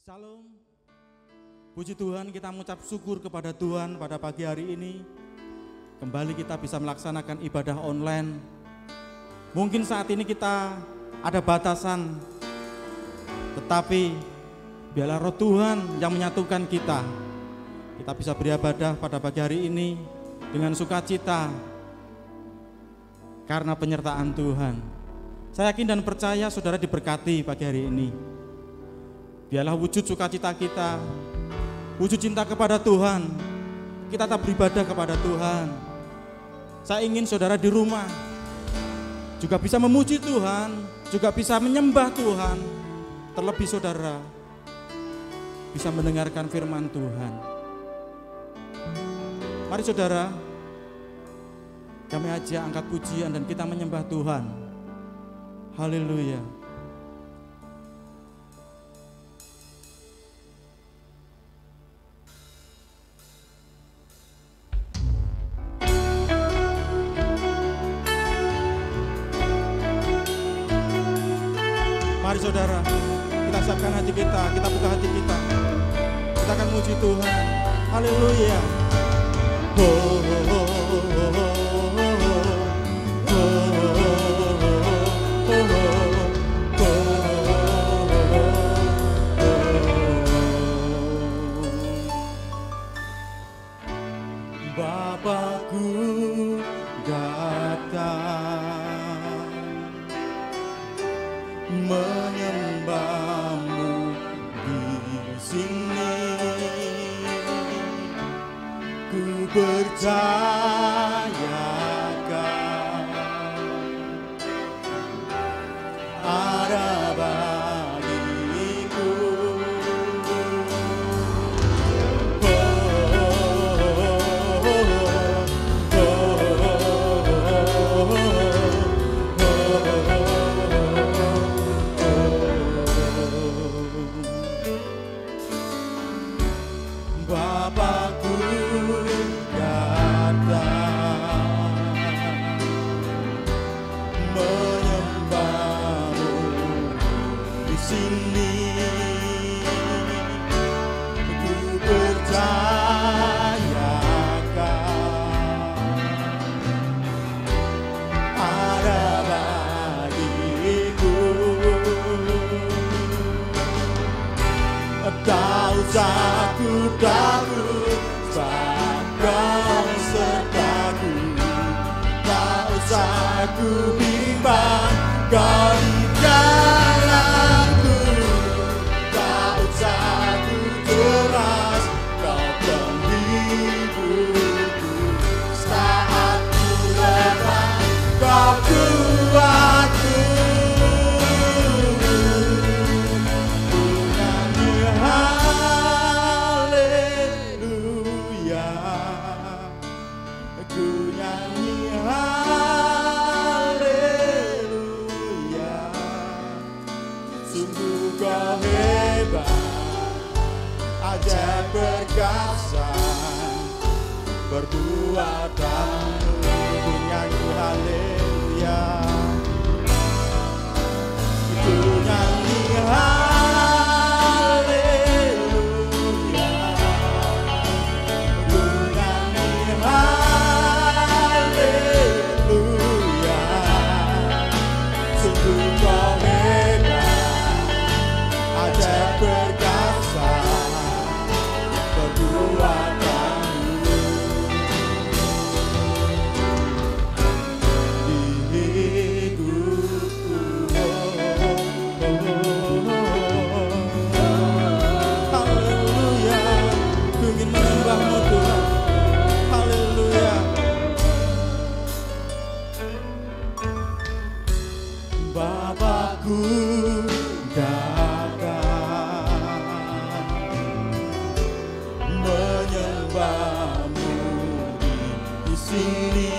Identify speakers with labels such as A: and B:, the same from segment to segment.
A: Salam. Puji Tuhan, kita mengucap syukur kepada Tuhan pada pagi hari ini. Kembali kita bisa melaksanakan ibadah online. Mungkin saat ini kita ada batasan, tetapi biarlah roh Tuhan yang menyatukan kita. Kita bisa beribadah pada pagi hari ini dengan sukacita karena penyertaan Tuhan. Saya yakin dan percaya saudara diberkati pagi hari ini. Biarlah wujud sukacita kita, wujud cinta kepada Tuhan, kita tetap beribadah kepada Tuhan. Saya ingin saudara di rumah juga bisa memuji Tuhan, juga bisa menyembah Tuhan. Terlebih saudara bisa mendengarkan firman Tuhan. Mari saudara, kami ajak angkat pujian dan kita menyembah Tuhan. Haleluya. Mari saudara, kita siapkan hati kita buka hati kita. Kita akan muji Tuhan. Haleluya. Oh, oh, oh, oh, oh, oh. Bapakku datang menyembahmu di sini. Ku percayakan ada bagiku. Bapakku datang menyembahmu di sini. Ku percayakan ada bagiku. Tak usah ku takut, Kau sertaku. Tak usah ku bimbang, Kau di dalamku. Tak usah ku cemas, Kau penghiburku. Saat ku lemah, Kau kuatku. Perkasa berbuat tanganmu, ku nyanyi haleluya, ku nyanyi haleluya, ku nyanyi haleluya. Sungguh kau hebat, ajaib perkasa perbuatanmu di hidupku. Haleluya, ku ingin menyembahmu Tuhan. Haleluya. Bapakku menyembahmu di sini.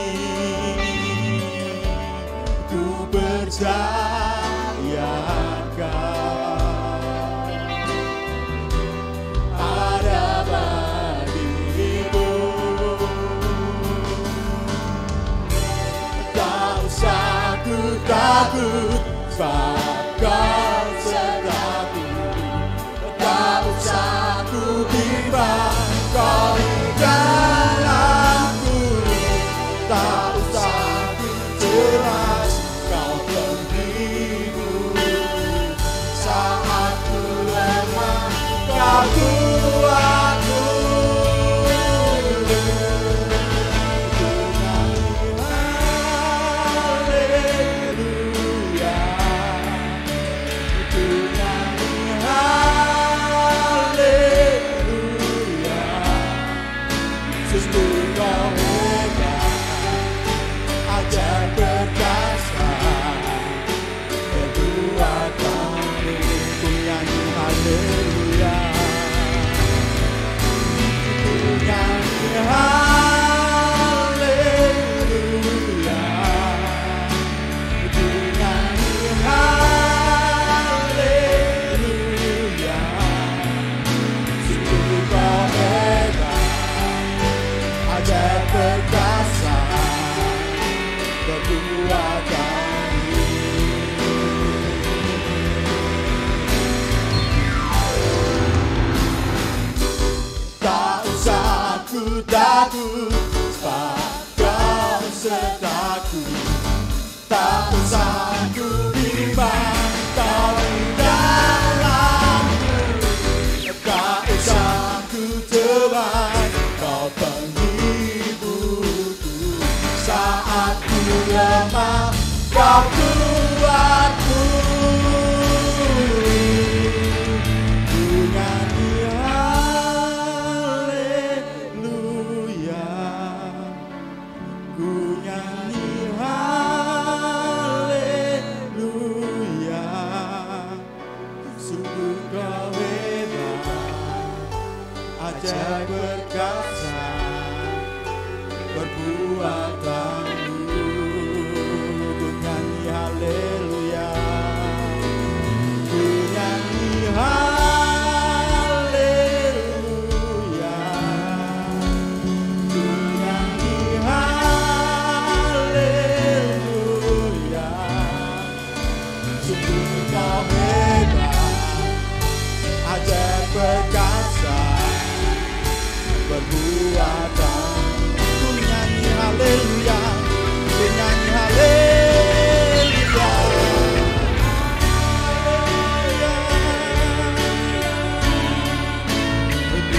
A: Ku percayakan ada bagiku. Tak usah ku takut, Kau sertaku. Tak
B: usah ku cemas, kau penghibur. Saat ku lemah, kau kuatku. Takut, kau sertaku. Tak usah ku bimbang, kau di dalamku. Tak usah ku cemas, kau penghiburku. Saat ku lemah, kau kuatku. Ajaib perkasa perbuatanmu, ku nyanyi haleluya, ku nyanyi haleluya, ku nyanyi haleluya. Sungguh kau hebat, ajaib perkasa perbuatan. Ku nyanyi haleluya, ku nyanyi haleluya, haleluya.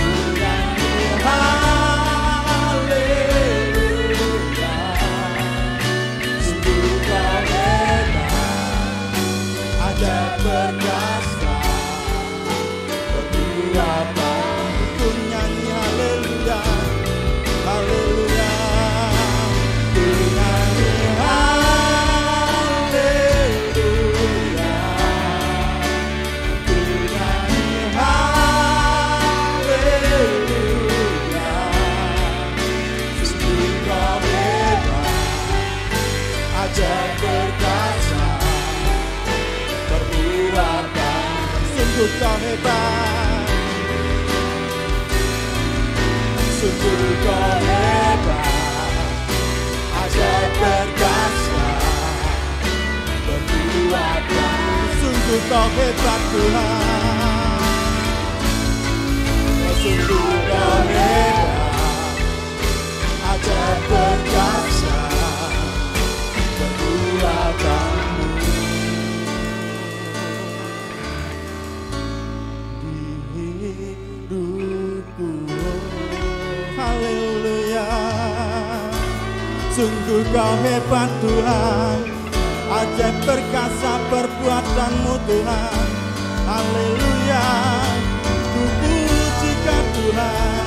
B: Ku nyanyi haleluya. Sungguh kau hebat, ajaib perkasa perbuatan. Haleluya, haleluya, ku nyanyi haleluya, ku nyanyi haleluya. Sungguh kau hebat, ajaib perkasa perbuatan. Sungguh kau hebat, sungguh kau hebat, ajaib perkasa perbuatan. Sungguh kau hebat Tuhan, sungguh kau hebat, ajaib perkasa perbuatanmu. Di hidupku, haleluya, sungguh kau hebat Tuhan, ajaib perkasa perbuatanmu Tuhan. Haleluya, ku puji kau Tuhan,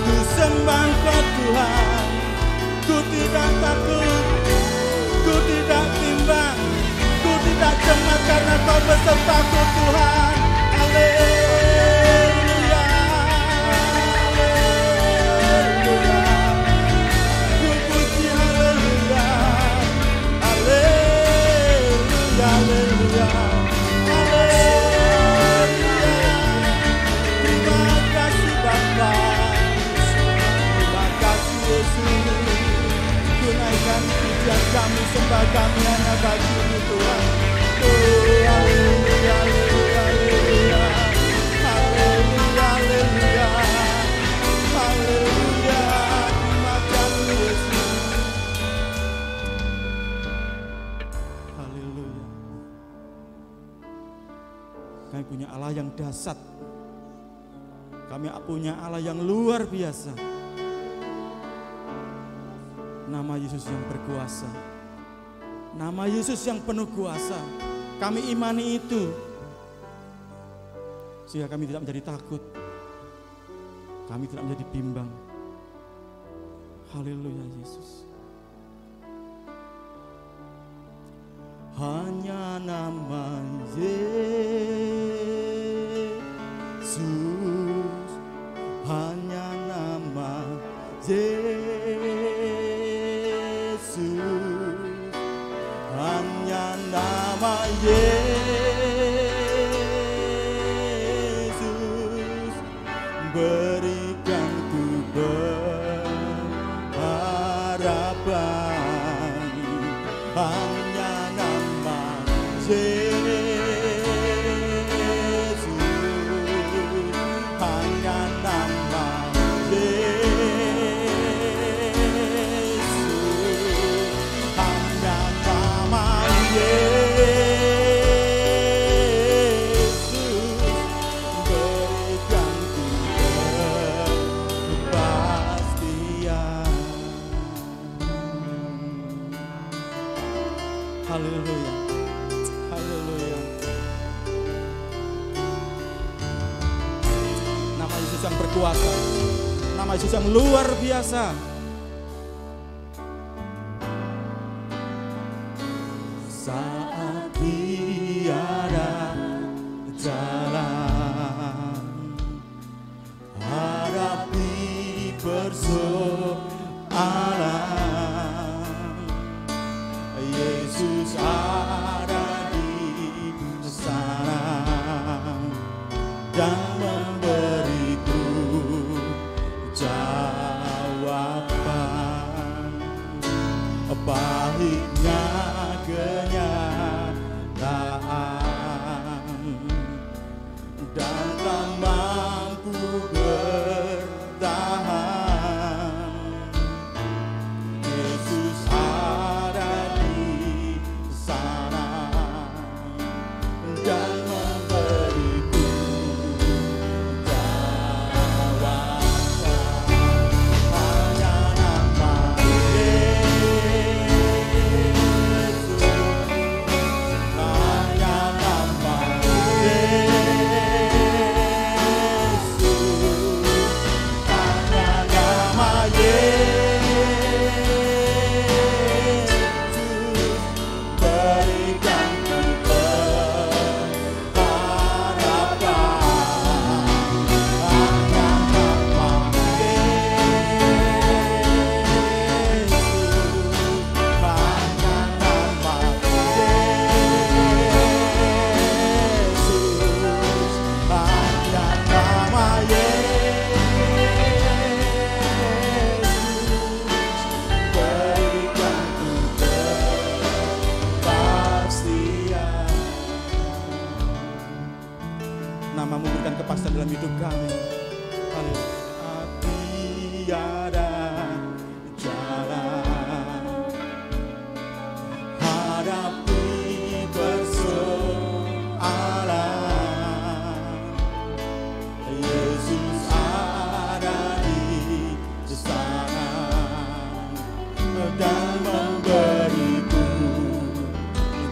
B: ku sembah kau Tuhan. Ku tidak takut, ku tidak bimbang, ku tidak cemas karena kau besertaku Tuhan. Haleluya, haleluya, ku puji haleluya, haleluya, haleluya, haleluya. Terima kasih Bapa, terima kasih Yesus. Tunaikan pujian kami, sembah kami hanya bagi-Mu Tuhan. Oh, haleluya, haleluya, haleluya, haleluya, haleluya, haleluya. Terima kasih Yesus.
A: Kami punya Allah yang dahsyat. Kami punya Allah yang luar biasa. Nama Yesus yang berkuasa. Nama Yesus yang penuh kuasa. Kami imani itu. Sehingga kami tidak menjadi takut. Kami tidak menjadi bimbang. Haleluya Yesus. Hanya nama Yesus, hanya nama Yesus, hanya nama Yesus, berikan ku berharapan. Hanya nama Yesus, hanya nama Yesus, hanya nama Yesus, berikan ku kepastian. Haleluya, haleluya. Nama Yesus yang berkuasa, nama Yesus yang luar biasa. Saat tiada jalan, hadapi persoalan, Yesus ada di sana dan memberiku jawaban. Pahitnya kenyataan dan tak mampu bertahan. Yesus ada di sana dan memberiku jawaban. Hanya nama Yesus, hanya nama Yesus, hanya nama Yesus, berikan ku berharapan. Hanya nama Yesus, hanya nama Yesus, hanya nama Yesus, berikan ku kepastian. Namamu berikan kepastian dalam hidup kami. Haleluya. Tiada jalan, hadapi persoalan, Yesus ada di sana dan memberiku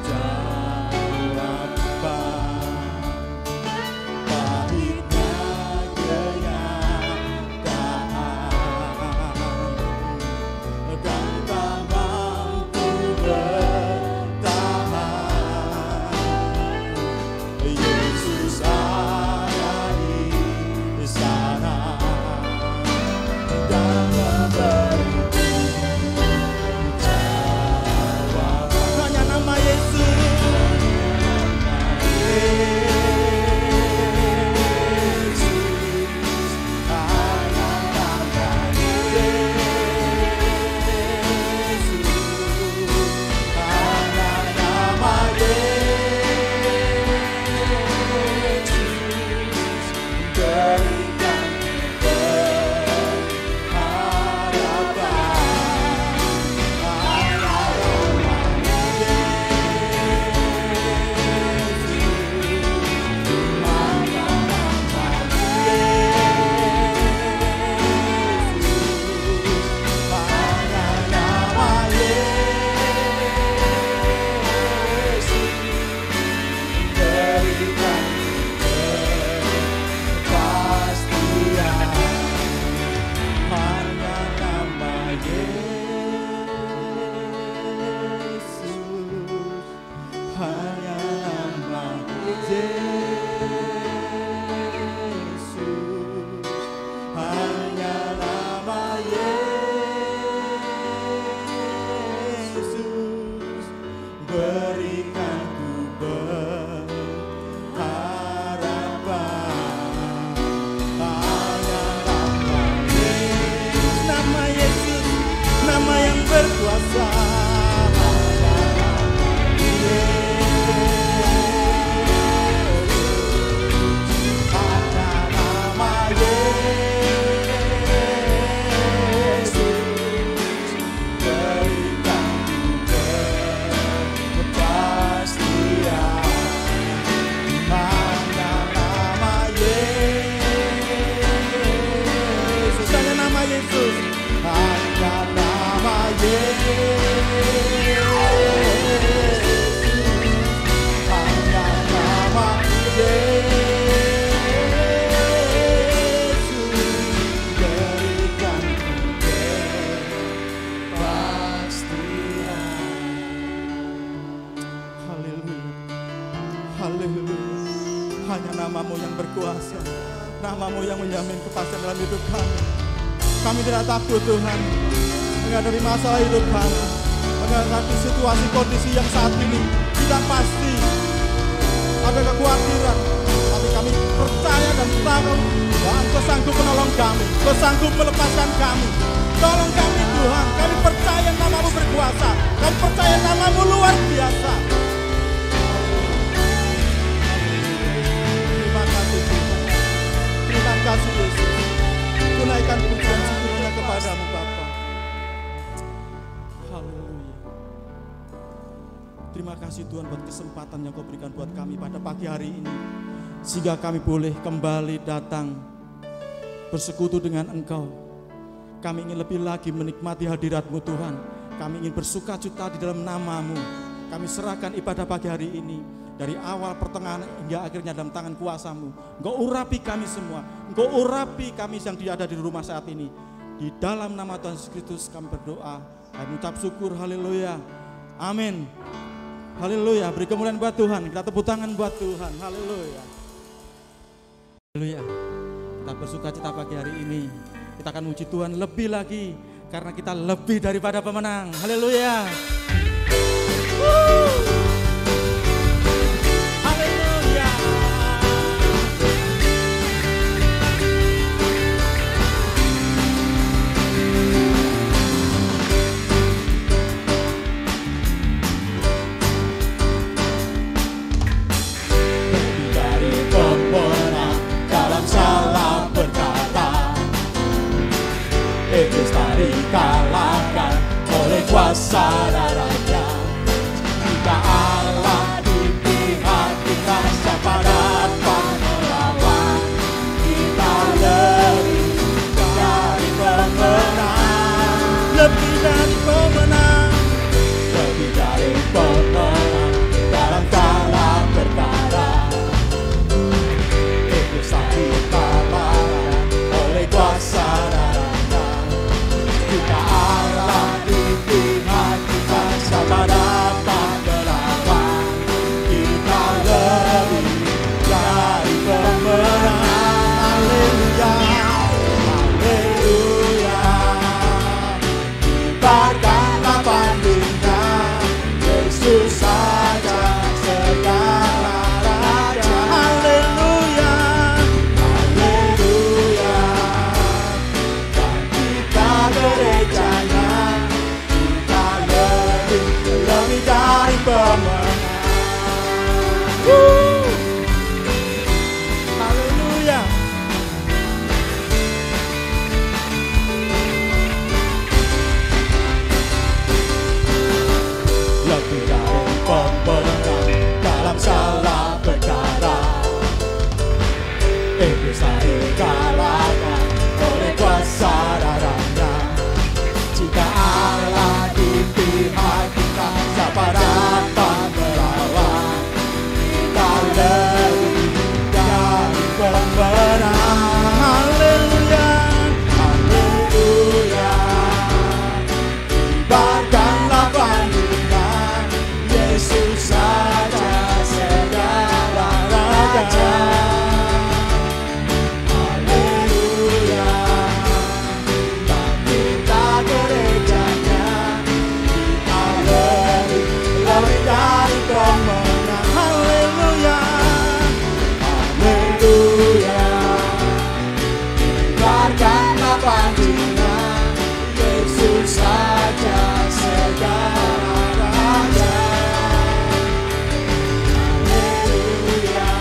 A: jawaban. Pahitnya kenyataan dan tak mampu bertahan. Yesus ada di sana dan memberiku jawaban. Hanya nama Yesus, hanya nama Yesus, hanya hanya nama-Mu yang berkuasa, nama-Mu yang menjamin kepastian dalam hidup kami. Kami tidak takut Tuhan menghadapi masalah hidup kami, menghadapi situasi kondisi yang saat ini tidak pasti, ada kekhawatiran, tapi kami percaya dan tahu bahwa Engkau sanggup menolong kami, Engkau sanggup melepaskan kami. Tolong kami Tuhan, kami percaya nama-Mu berkuasa, kami percaya nama-Mu luar biasa. Terima kasih Tuhan, terima kasih Yesus. Tunaikan pujian sepenuhnya kepada-Mu Bapa. Haleluya. Terima kasih Tuhan buat kesempatan yang Kau berikan buat kami pada pagi hari ini, sehingga kami boleh kembali datang bersekutu dengan Engkau. Kami ingin lebih lagi menikmati hadirat-Mu Tuhan. Kami ingin bersuka cita di dalam nama-Mu. Kami serahkan ibadah pagi hari ini, dari awal pertengahan hingga akhirnya dalam tangan kuasa-Mu. Engkau urapi kami semua, Engkau urapi kami yang ada di rumah saat ini. Di dalam nama Tuhan Yesus Kristus kami berdoa, kami mengucap syukur, haleluya, amin. Haleluya, beri kemuliaan buat Tuhan, kita tepuk tangan buat Tuhan, haleluya. Haleluya, kita bersuka cita pagi hari ini. Kita akan muji Tuhan lebih lagi karena kita lebih daripada pemenang. Haleluya. Haleluya.
B: Lebih dari pemenang dalam salah berkata, iblis tak dikalahkan oleh kuasa darahnya. Jika Allah di pihak kita, siapa dapat melawan? Kita lebih dari pemenang, lebih dari pemenang, lebih dari pemenang dalam segala perkara. Iblis tak dikalahkan oleh kuasa darahnya. Jika Allah di pihak kita, siapa dapat melawan? Kita lebih dari pemenang. Haleluya, haleluya. Kibarkanlah bandingnya, Yesus saja segala raja. Haleluya, haleluya. Kita gerejanya, kita lebih dari pemenang. Haleluya. Lebih dari pemenang dalam segala perkara. Iblis tak dikalahkan oleh kuasa darahnya. Jika Allah di pihak kita, siapa dapat melawan? Kita lebih dari pemenang. Haleluya, haleluya. Kibarkanlah bandingnya, Yesus saja segala raja. Haleluya. Dan kita gerejanya, kita lebih dari pemenang. Haleluya, haleluya. Kibarkanlah bandingnya, Yesus saja segala raja. Haleluya.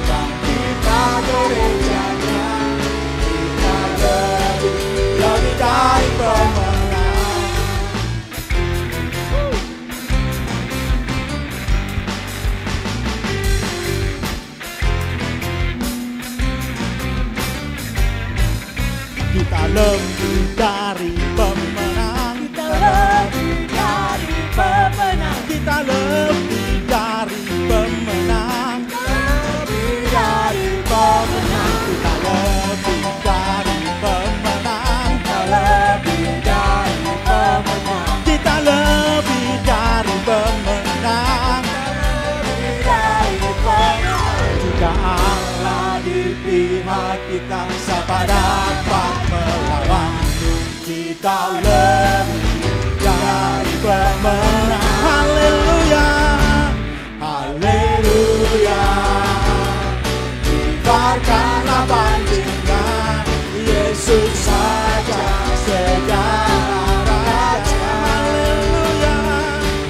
B: Dan kita gerejanya, kita lebih dari pemenang. Kita lebih dari pemenang. Kita lebih dari pemenang. Kita lebih dari pemenang. Lebih dari pemenang. Kita lebih dari pemenang. Kita lebih dari pemenang. Kita lebih dari pemenang. Lebih dari pemenang. kita siapa dapat melawan? Kita lebih dari pemenang. Haleluya, haleluya. Kibarkanlah panjangnya Yesus saja segala raja. Haleluya,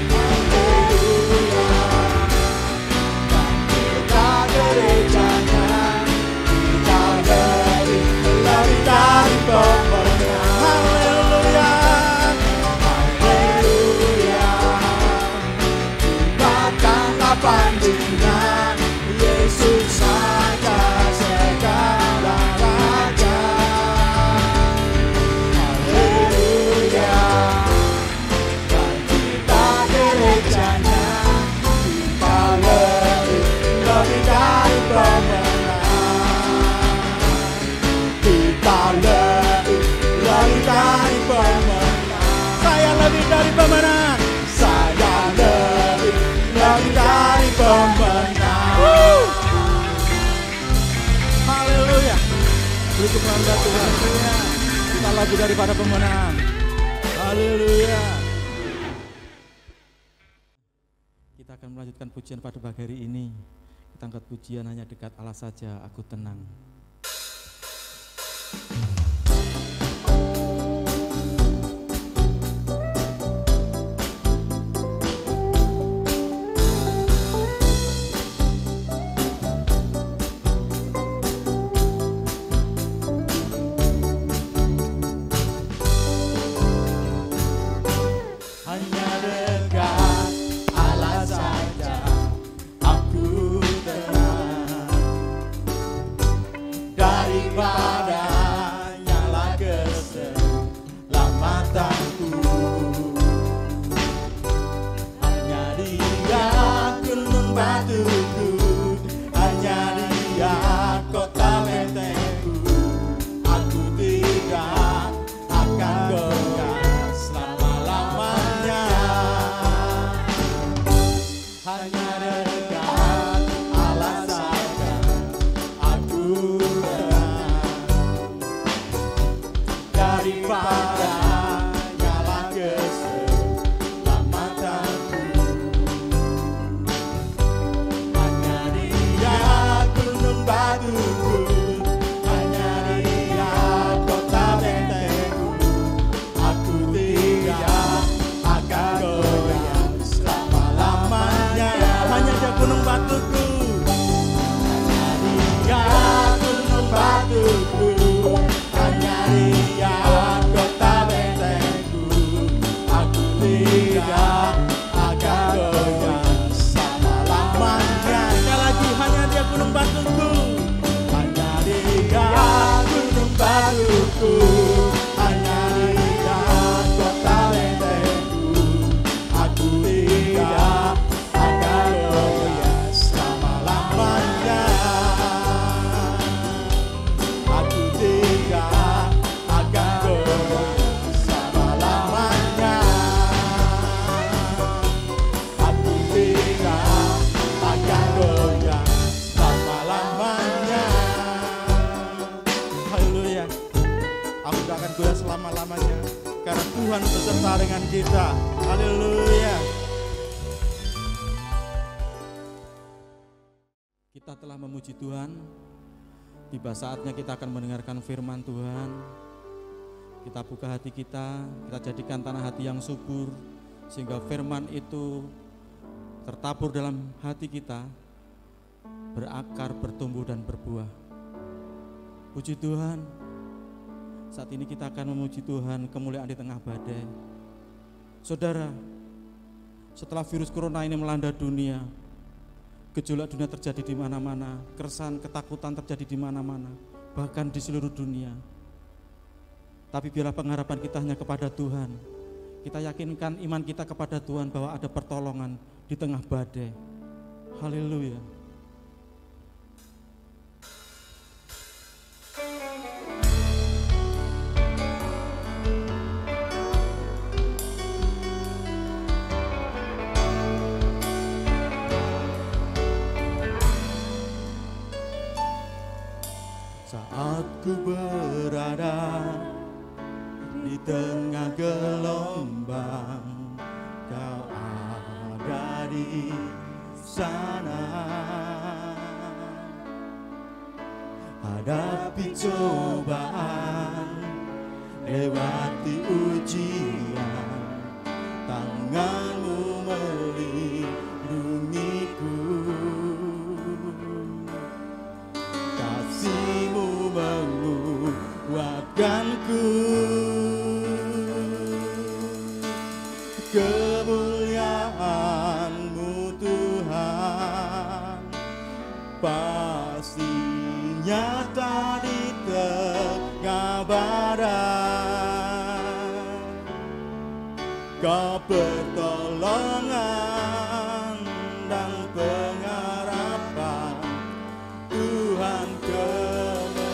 B: haleluya. Kita gerejanya, kita lebih dari pemenang. Haleluya, haleluya. Kibarkanlah panjangnya Yesus saja segala raja. Haleluya. Dan kita gerejanya, kita lebih dari pemenang. Kita lebih dari pemenang. Saya lebih dari pemenang. Saya lebih dari pemenang. Haleluya. Beri kepada Tuhan. Kita lebih daripada pemenang. Haleluya.
A: Kita akan melanjutkan pujian pada pagi hari ini. Kita angkat pujian hanya dekat Allah saja, aku tenang.
B: Hanya dekat Allah saja aku tenang. Daripada nyala keselamatanku. Hanya Dia gunung batuku, hanya Dia kota bentengku. Aku tidak akan goyah selama-lamanya. Hanya dekat Allah saja aku tenang. Daripada nyala keselamatanku. Hanya Dia gunung batuku, hanya Dia kota bentengku. Aku tidak akan goyah selama-lamanya. Hanya Dia gunung batuku, hanya Dia gunung batuku, hanya Dia kota bentengku. Aku tidak akan goyah selama-lamanya. Sekali lagi, hanya Dia gunung batuku, hanya Dia gunung batuku, hanya Dia kota bentengku. Aku tidak akan goyah selama-lamanya. Aku tidak akan goyah selama-lamanya. Aku tidak akan goyah selama-lamanya.
A: Haleluya. Aku tidak akan goyah selama-lamanya karena Tuhan beserta dengan kita. Haleluya. Kita telah memuji Tuhan. Tiba saatnya kita akan mendengarkan firman Tuhan. Kita buka hati kita jadikan tanah hati yang subur sehingga firman itu tertabur dalam hati kita, berakar, bertumbuh dan berbuah. Puji Tuhan. Saat ini kita akan memuji Tuhan, kemuliaan di tengah badai. Saudara, setelah virus corona ini melanda dunia, gejolak dunia terjadi di mana-mana, keresahan, ketakutan terjadi di mana-mana, bahkan di seluruh dunia. Tapi biarlah pengharapan kita hanya kepada Tuhan. Kita yakinkan iman kita kepada Tuhan bahwa ada pertolongan di tengah badai. Haleluya. ku berada di tengah gelombang, Kau ada di sana. Hadapi cobaan, lewati ujian, tangan-Mu melindungiku, kasih-Mu menguatkanku. Kemuliaan-Mu Tuhan pasti nyata di tengah badai. Kau pertolongan dan pengharapan, Tuhan kemenanganku.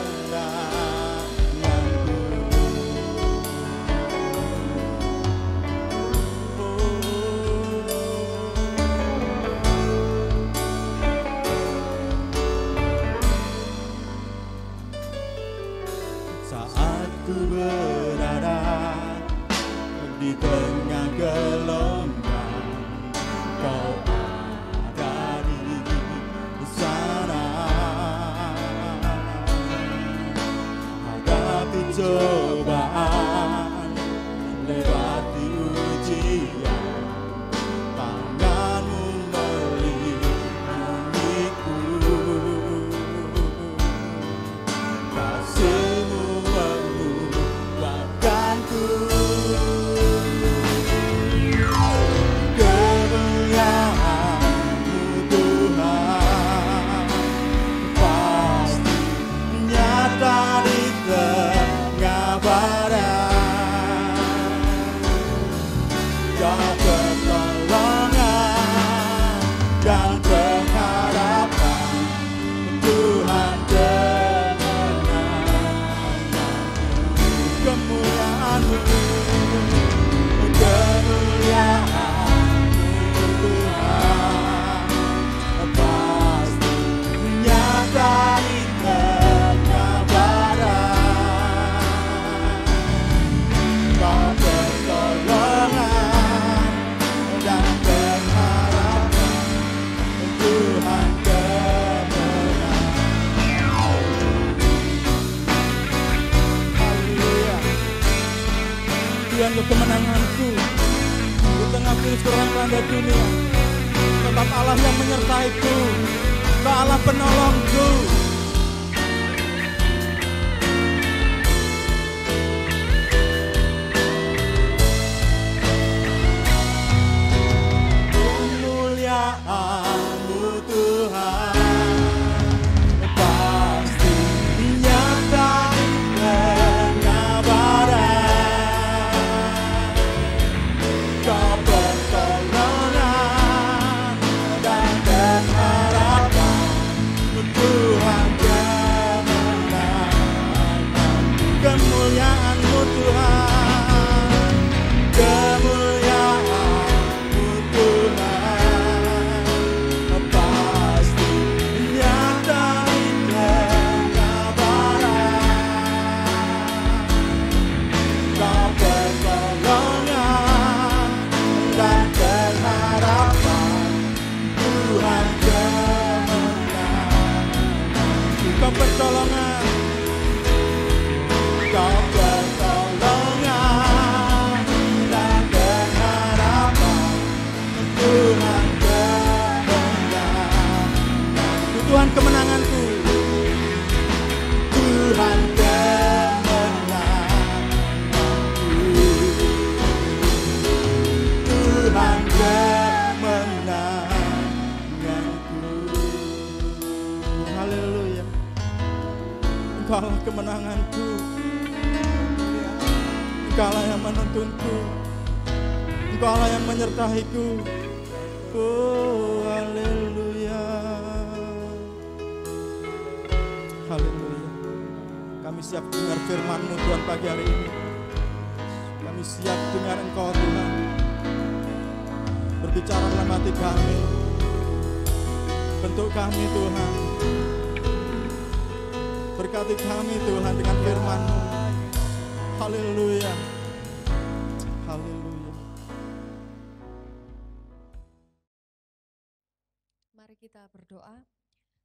A: Saat ku berada di tengah gelombang, Kau ada di sana. Hadapi cobaan, lewati ujian, tangan-Mu melindungiku, kasih-Mu menguatkanku. Kemuliaan-Mu Tuhan pasti nyata di tengah badai. Kau pertolongan dan pengharapan, Tuhan kemenanganku. Kemuliaan-Mu, kemuliaan-Mu Tuhan pasti nyata di tengah badai. Kau pertolongan dan pengharapan, Tuhan kemenangan. Haleluya. Tuhan untuk kemenanganku di tengah virus corona melanda dunia. Tetap Allah yang menyertaiku, Kau Allah penolongku. Kemuliaan-Mu Tuhan pasti nyata di tengah badai. Kau pertolongan dan pengharapan, Tuhan kemenangan. Kemuliaan-Mu Tuhan, kemuliaan-Mu Tuhan pasti nyata di tengah badai. Kau pertolongan dan pengharapan, Tuhan kemenangan. Kau pertolongan, Kau pertolongan dan pengharapan, Tuhan kemenangan. Tuhan kemenanganku, Tuhan kemenanganku, Tuhan kemenanganku. Haleluya. Engkaulah kemenanganku, Engkaulah yang menuntunku, Engkaulah yang menyertaiku. Oh, haleluya. Haleluya. Kami siap dengar firman-Mu Tuhan pagi hari ini. Kami siap dengar Engkau Tuhan berbicara dalam hati kami. Bentuk kami Tuhan. Berkati kami Tuhan dengan firman-Mu. Haleluya. Haleluya.
C: Mari kita berdoa.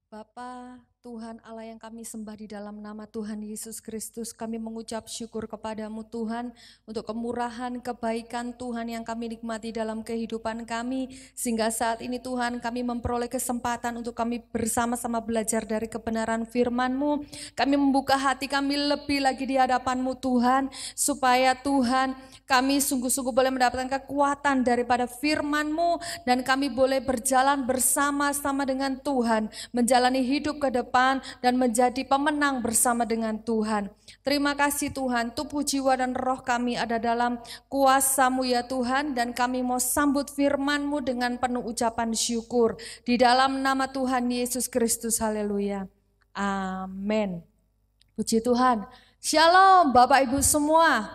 C: Bapa, Tuhan Allah yang kami sembah di dalam nama Tuhan Yesus Kristus, kami mengucap syukur kepadamu Tuhan untuk kemurahan, kebaikan Tuhan yang kami nikmati dalam kehidupan kami, sehingga saat ini Tuhan kami memperoleh kesempatan untuk kami bersama-sama belajar dari kebenaran firman-Mu. Kami membuka hati kami lebih lagi di hadapan-Mu Tuhan, supaya Tuhan kami sungguh-sungguh boleh mendapatkan kekuatan daripada firman-Mu, dan kami boleh berjalan bersama-sama dengan Tuhan, menjalani hidup ke depan dan menjadi pemenang bersama dengan Tuhan. Terima kasih Tuhan, tubuh, jiwa dan roh kami ada dalam kuasa-Mu ya Tuhan, dan kami mau sambut firman-Mu dengan penuh ucapan syukur. Di dalam nama Tuhan Yesus Kristus, haleluya. Amin. Puji Tuhan. Shalom Bapak Ibu semua.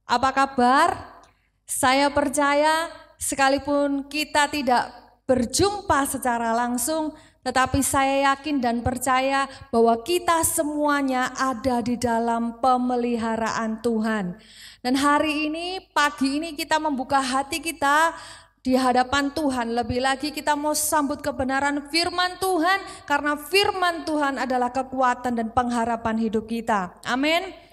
C: Apa kabar? Saya percaya sekalipun kita tidak berjumpa secara langsung, tetapi saya yakin dan percaya bahwa kita semuanya ada di dalam pemeliharaan Tuhan. Dan hari ini, pagi ini kita membuka hati kita di hadapan Tuhan. Lebih lagi kita mau sambut kebenaran firman Tuhan, karena firman Tuhan adalah kekuatan dan pengharapan hidup kita. Amin.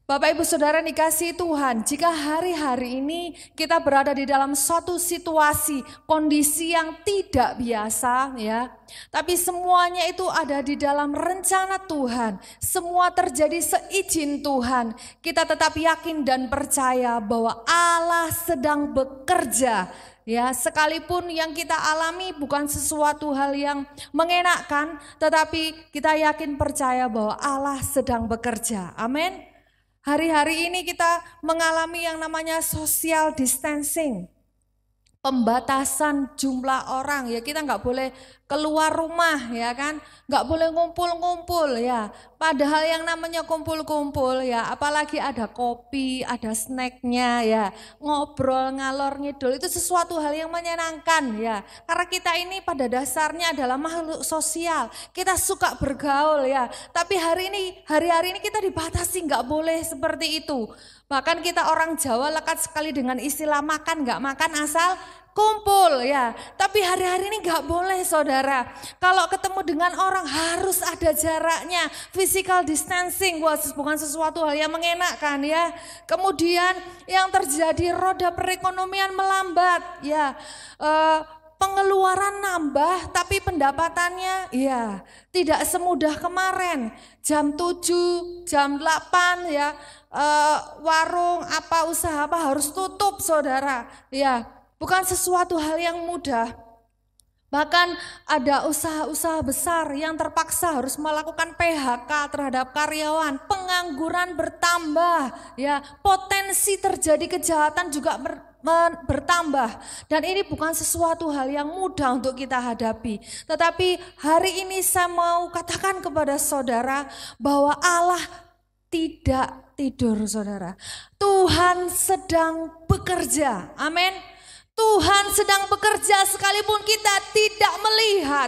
C: Bapak Ibu Saudara dikasihi Tuhan, jika hari-hari ini kita berada di dalam suatu situasi, kondisi yang tidak biasa ya, tapi semuanya itu ada di dalam rencana Tuhan, semua terjadi seizin Tuhan, kita tetap yakin dan percaya bahwa Allah sedang bekerja. Ya, sekalipun yang kita alami bukan sesuatu hal yang mengenakkan, tetapi kita yakin percaya bahwa Allah sedang bekerja. Amin. Hari-hari ini kita mengalami yang namanya social distancing, pembatasan jumlah orang ya, kita nggak boleh keluar rumah ya kan, nggak boleh ngumpul-ngumpul ya. Padahal yang namanya kumpul-kumpul ya, apalagi ada kopi, ada snacknya ya, ngobrol ngalor ngidul itu sesuatu hal yang menyenangkan ya. Karena kita ini pada dasarnya adalah makhluk sosial, kita suka bergaul ya. Tapi hari-hari ini kita dibatasi, nggak boleh seperti itu. Bahkan kita orang Jawa lekat sekali dengan istilah makan nggak makan asal kumpul ya. Tapi hari-hari ini nggak boleh saudara. Kalau ketemu dengan orang harus ada jaraknya, physical distancing, bukan sesuatu hal yang mengenakkan ya. Kemudian yang terjadi roda perekonomian melambat ya. Pengeluaran nambah tapi pendapatannya ya tidak semudah kemarin. Jam 7, jam 8 ya, warung apa usaha apa harus tutup saudara ya. Bukan sesuatu hal yang mudah. Bahkan ada usaha-usaha besar yang terpaksa harus melakukan PHK terhadap karyawan, pengangguran bertambah, ya, potensi terjadi kejahatan juga bertambah. Dan ini bukan sesuatu hal yang mudah untuk kita hadapi. Tetapi hari ini saya mau katakan kepada saudara bahwa Allah tidak tidur saudara. Tuhan sedang bekerja. Amin. Tuhan sedang bekerja sekalipun kita tidak melihat.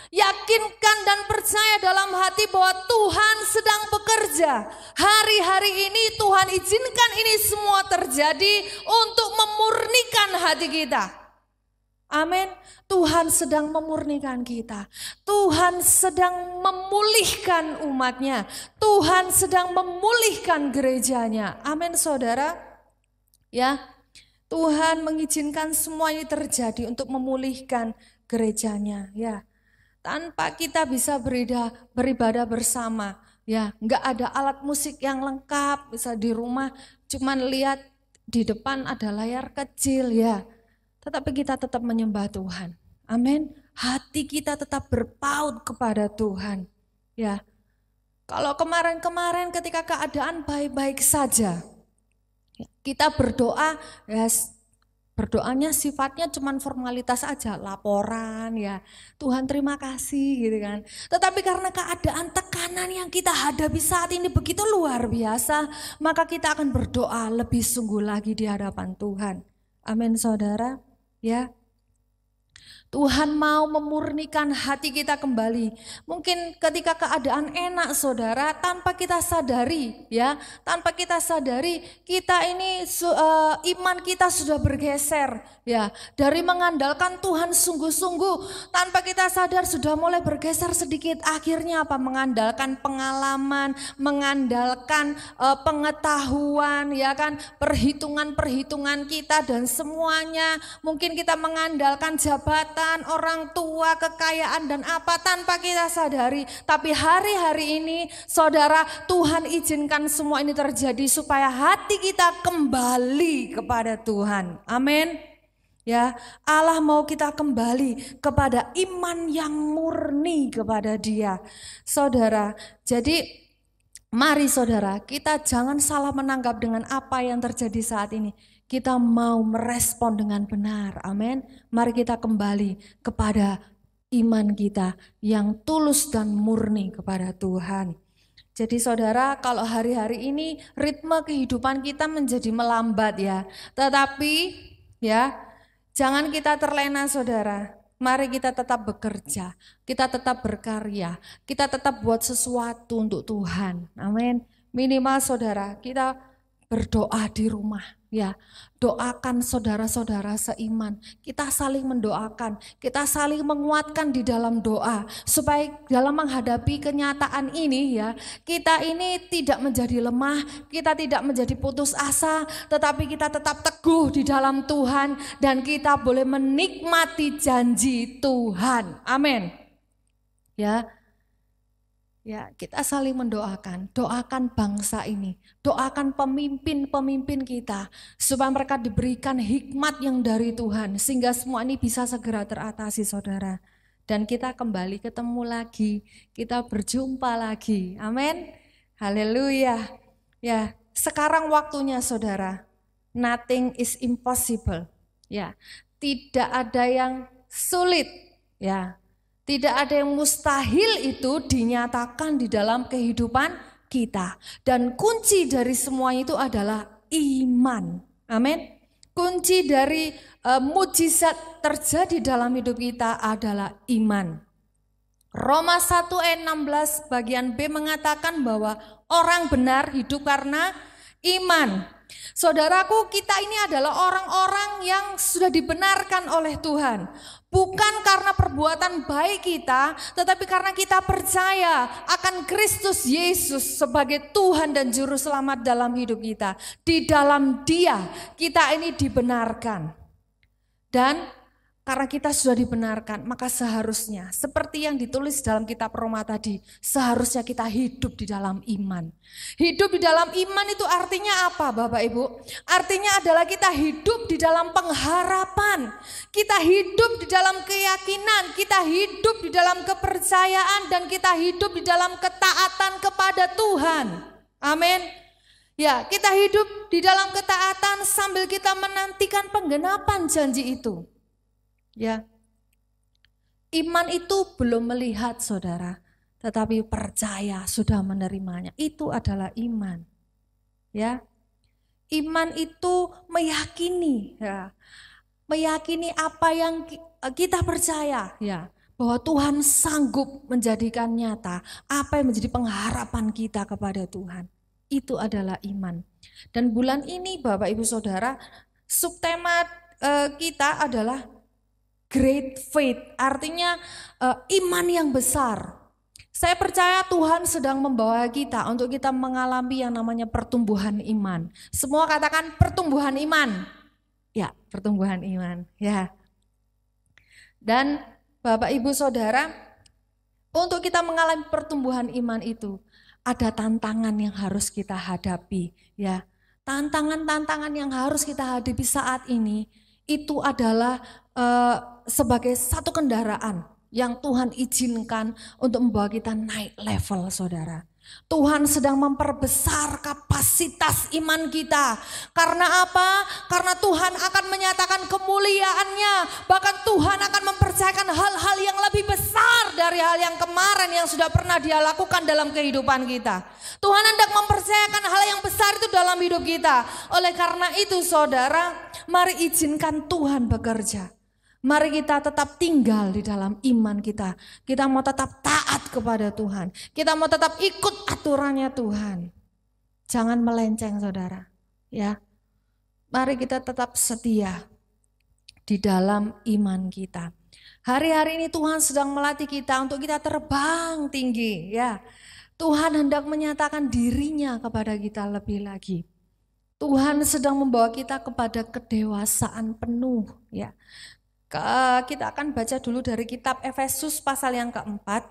C: Yakinkan dan percaya dalam hati bahwa Tuhan sedang bekerja. Hari-hari ini Tuhan izinkan ini semua terjadi untuk memurnikan hati kita. Amin. Tuhan sedang memurnikan kita. Tuhan sedang memulihkan umatnya. Tuhan sedang memulihkan gerejanya. Amin saudara. Ya. Tuhan mengizinkan semua ini terjadi untuk memulihkan gerejanya ya. Tanpa kita bisa beribadah bersama ya, enggak ada alat musik yang lengkap, bisa di rumah cuman lihat di depan ada layar kecil ya. Tetapi kita tetap menyembah Tuhan. Amin. Hati kita tetap berpaut kepada Tuhan ya. Kalau kemarin-kemarin ketika keadaan baik-baik saja, kita berdoa, ya berdoanya sifatnya cuman formalitas aja, laporan ya, Tuhan terima kasih gitu kan. Tetapi karena keadaan tekanan yang kita hadapi saat ini begitu luar biasa, maka kita akan berdoa lebih sungguh lagi di hadapan Tuhan. Amin saudara, ya. Tuhan mau memurnikan hati kita kembali. Mungkin ketika keadaan enak saudara, tanpa kita sadari ya, tanpa kita sadari kita ini iman kita sudah bergeser ya. Dari mengandalkan Tuhan sungguh-sungguh, tanpa kita sadar sudah mulai bergeser sedikit. Akhirnya apa? Mengandalkan pengalaman, mengandalkan pengetahuan ya kan, perhitungan-perhitungan kita dan semuanya. Mungkin kita mengandalkan jabatan, orang tua, kekayaan dan apa tanpa kita sadari. Tapi hari-hari ini saudara, Tuhan izinkan semua ini terjadi supaya hati kita kembali kepada Tuhan. Amin. Ya, Allah mau kita kembali kepada iman yang murni kepada Dia. Saudara, jadi mari saudara, kita jangan salah menanggap dengan apa yang terjadi saat ini. Kita mau merespon dengan benar, amin. Mari kita kembali kepada iman kita yang tulus dan murni kepada Tuhan. Jadi saudara, kalau hari-hari ini ritme kehidupan kita menjadi melambat ya. Tetapi ya, jangan kita terlena saudara. Mari kita tetap bekerja, kita tetap berkarya, kita tetap buat sesuatu untuk Tuhan, amin. Minimal saudara, kita berdoa di rumah ya, doakan saudara-saudara seiman, kita saling mendoakan, kita saling menguatkan di dalam doa, supaya dalam menghadapi kenyataan ini ya, kita ini tidak menjadi lemah, kita tidak menjadi putus asa, tetapi kita tetap teguh di dalam Tuhan, dan kita boleh menikmati janji Tuhan, amin. Ya, kita saling mendoakan, doakan bangsa ini, doakan pemimpin-pemimpin kita, supaya mereka diberikan hikmat yang dari Tuhan, sehingga semua ini bisa segera teratasi saudara. Dan kita kembali ketemu lagi, kita berjumpa lagi, amin, haleluya. Ya, sekarang waktunya saudara, nothing is impossible, ya, tidak ada yang sulit, ya. Tidak ada yang mustahil itu dinyatakan di dalam kehidupan kita. Dan kunci dari semua itu adalah iman. Amin. Kunci dari mujizat terjadi dalam hidup kita adalah iman. Roma 1 ayat 16 bagian B mengatakan bahwa orang benar hidup karena iman. Saudaraku, kita ini adalah orang-orang yang sudah dibenarkan oleh Tuhan. Bukan karena perbuatan baik kita, tetapi karena kita percaya akan Kristus Yesus sebagai Tuhan dan Juru Selamat dalam hidup kita. Di dalam Dia, kita ini dibenarkan. Dan karena kita sudah dibenarkan, maka seharusnya seperti yang ditulis dalam kitab Roma tadi, seharusnya kita hidup di dalam iman. Hidup di dalam iman itu artinya apa Bapak Ibu? Artinya adalah kita hidup di dalam pengharapan, kita hidup di dalam keyakinan, kita hidup di dalam kepercayaan, dan kita hidup di dalam ketaatan kepada Tuhan. Amin. Ya, kita hidup di dalam ketaatan sambil kita menantikan penggenapan janji itu. Ya, iman itu belum melihat saudara, tetapi percaya sudah menerimanya. Itu adalah iman. Ya, iman itu meyakini, ya, meyakini apa yang kita percaya, ya, bahwa Tuhan sanggup menjadikan nyata apa yang menjadi pengharapan kita kepada Tuhan. Itu adalah iman. Dan bulan ini Bapak Ibu Saudara, subtema kita adalah great faith, artinya iman yang besar. Saya percaya Tuhan sedang membawa kita untuk kita mengalami yang namanya pertumbuhan iman. Semua katakan pertumbuhan iman. Ya, pertumbuhan iman. Ya. Dan Bapak Ibu Saudara, untuk kita mengalami pertumbuhan iman itu ada tantangan yang harus kita hadapi. Ya, tantangan-tantangan yang harus kita hadapi saat ini itu adalah sebagai satu kendaraan yang Tuhan izinkan untuk membawa kita naik level saudara. Tuhan sedang memperbesar kapasitas iman kita. Karena apa? Karena Tuhan akan menyatakan kemuliaannya. Bahkan Tuhan akan mempercayakan hal-hal yang lebih besar dari hal yang kemarin yang sudah pernah Dia lakukan dalam kehidupan kita. Tuhan hendak mempercayakan hal yang besar itu dalam hidup kita. Oleh karena itu saudara, mari izinkan Tuhan bekerja. Mari kita tetap tinggal di dalam iman kita. Kita mau tetap taat kepada Tuhan. Kita mau tetap ikut aturannya Tuhan. Jangan melenceng saudara. Ya, mari kita tetap setia di dalam iman kita. Hari-hari ini Tuhan sedang melatih kita untuk kita terbang tinggi. Ya, Tuhan hendak menyatakan dirinya kepada kita lebih lagi. Tuhan sedang membawa kita kepada kedewasaan penuh. Ya. Kita akan baca dulu dari kitab Efesus pasal yang keempat.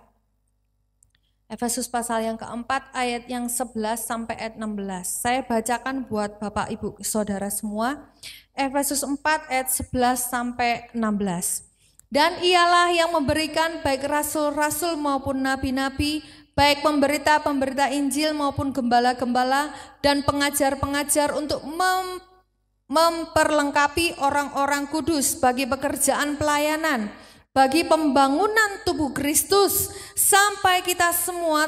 C: Efesus pasal yang keempat ayat yang 11 sampai ayat 16. Saya bacakan buat Bapak Ibu Saudara semua. Efesus 4 ayat 11 sampai 16. Dan ialah yang memberikan baik rasul-rasul maupun nabi-nabi, baik pemberita-pemberita Injil maupun gembala-gembala dan pengajar-pengajar untuk memperlengkapi orang-orang kudus bagi pekerjaan pelayanan, bagi pembangunan tubuh Kristus, sampai kita semua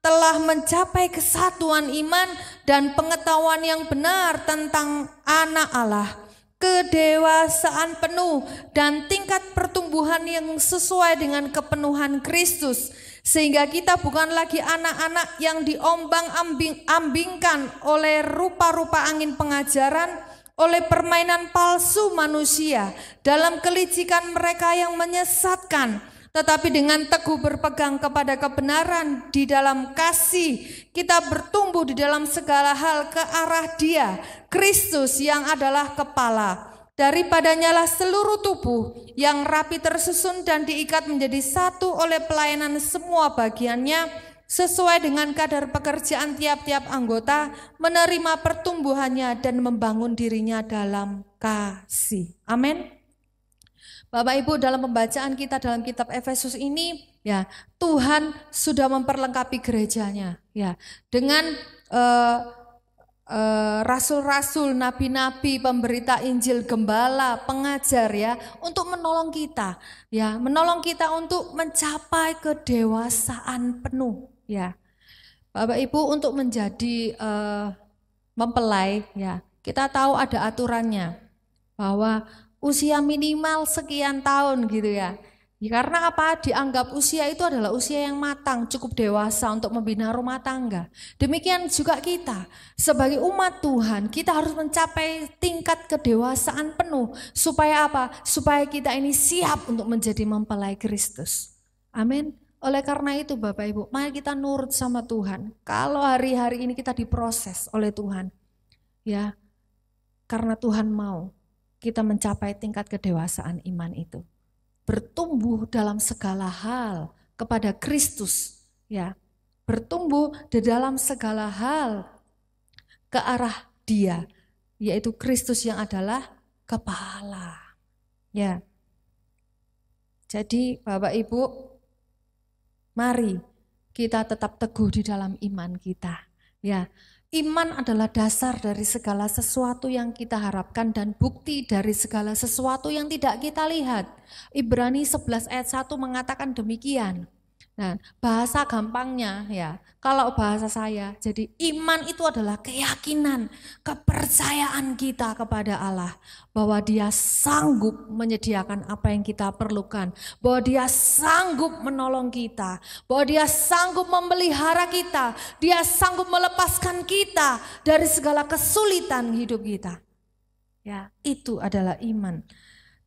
C: telah mencapai kesatuan iman dan pengetahuan yang benar tentang anak Allah, kedewasaan penuh dan tingkat pertumbuhan yang sesuai dengan kepenuhan Kristus, sehingga kita bukan lagi anak-anak yang diombang-ambingkan oleh rupa-rupa angin pengajaran, oleh permainan palsu manusia dalam kelicikan mereka yang menyesatkan, tetapi dengan teguh berpegang kepada kebenaran di dalam kasih, kita bertumbuh di dalam segala hal ke arah Dia, Kristus yang adalah kepala. Daripadanya lah seluruh tubuh yang rapi tersusun dan diikat menjadi satu oleh pelayanan semua bagiannya, sesuai dengan kadar pekerjaan tiap-tiap anggota, menerima pertumbuhannya dan membangun dirinya dalam kasih. Amin. Bapak Ibu, dalam pembacaan kita dalam kitab Efesus ini, ya, Tuhan sudah memperlengkapi gerejanya, ya, dengan rasul-rasul, nabi-nabi, pemberita Injil, gembala, pengajar, ya, untuk menolong kita, ya, menolong kita untuk mencapai kedewasaan penuh, ya. Bapak Ibu, untuk menjadi mempelai, ya, kita tahu ada aturannya bahwa usia minimal sekian tahun gitu ya. Karena apa? Dianggap usia itu adalah usia yang matang, cukup dewasa untuk membina rumah tangga. Demikian juga kita sebagai umat Tuhan, kita harus mencapai tingkat kedewasaan penuh. Supaya apa? Supaya kita ini siap untuk menjadi mempelai Kristus. Amin. Oleh karena itu Bapak Ibu, mari kita nurut sama Tuhan. Kalau hari-hari ini kita diproses oleh Tuhan, ya, karena Tuhan mau kita mencapai tingkat kedewasaan iman itu. Bertumbuh dalam segala hal kepada Kristus, ya, bertumbuh di dalam segala hal ke arah Dia, yaitu Kristus yang adalah kepala, ya. Jadi Bapak Ibu, mari kita tetap teguh di dalam iman kita, ya. Iman adalah dasar dari segala sesuatu yang kita harapkan dan bukti dari segala sesuatu yang tidak kita lihat. Ibrani 11 ayat 1 mengatakan demikian. Nah, bahasa gampangnya, ya, kalau bahasa saya, jadi iman itu adalah keyakinan, kepercayaan kita kepada Allah, bahwa Dia sanggup menyediakan apa yang kita perlukan, bahwa Dia sanggup menolong kita, bahwa Dia sanggup memelihara kita, Dia sanggup melepaskan kita dari segala kesulitan hidup kita. Ya, itu adalah iman.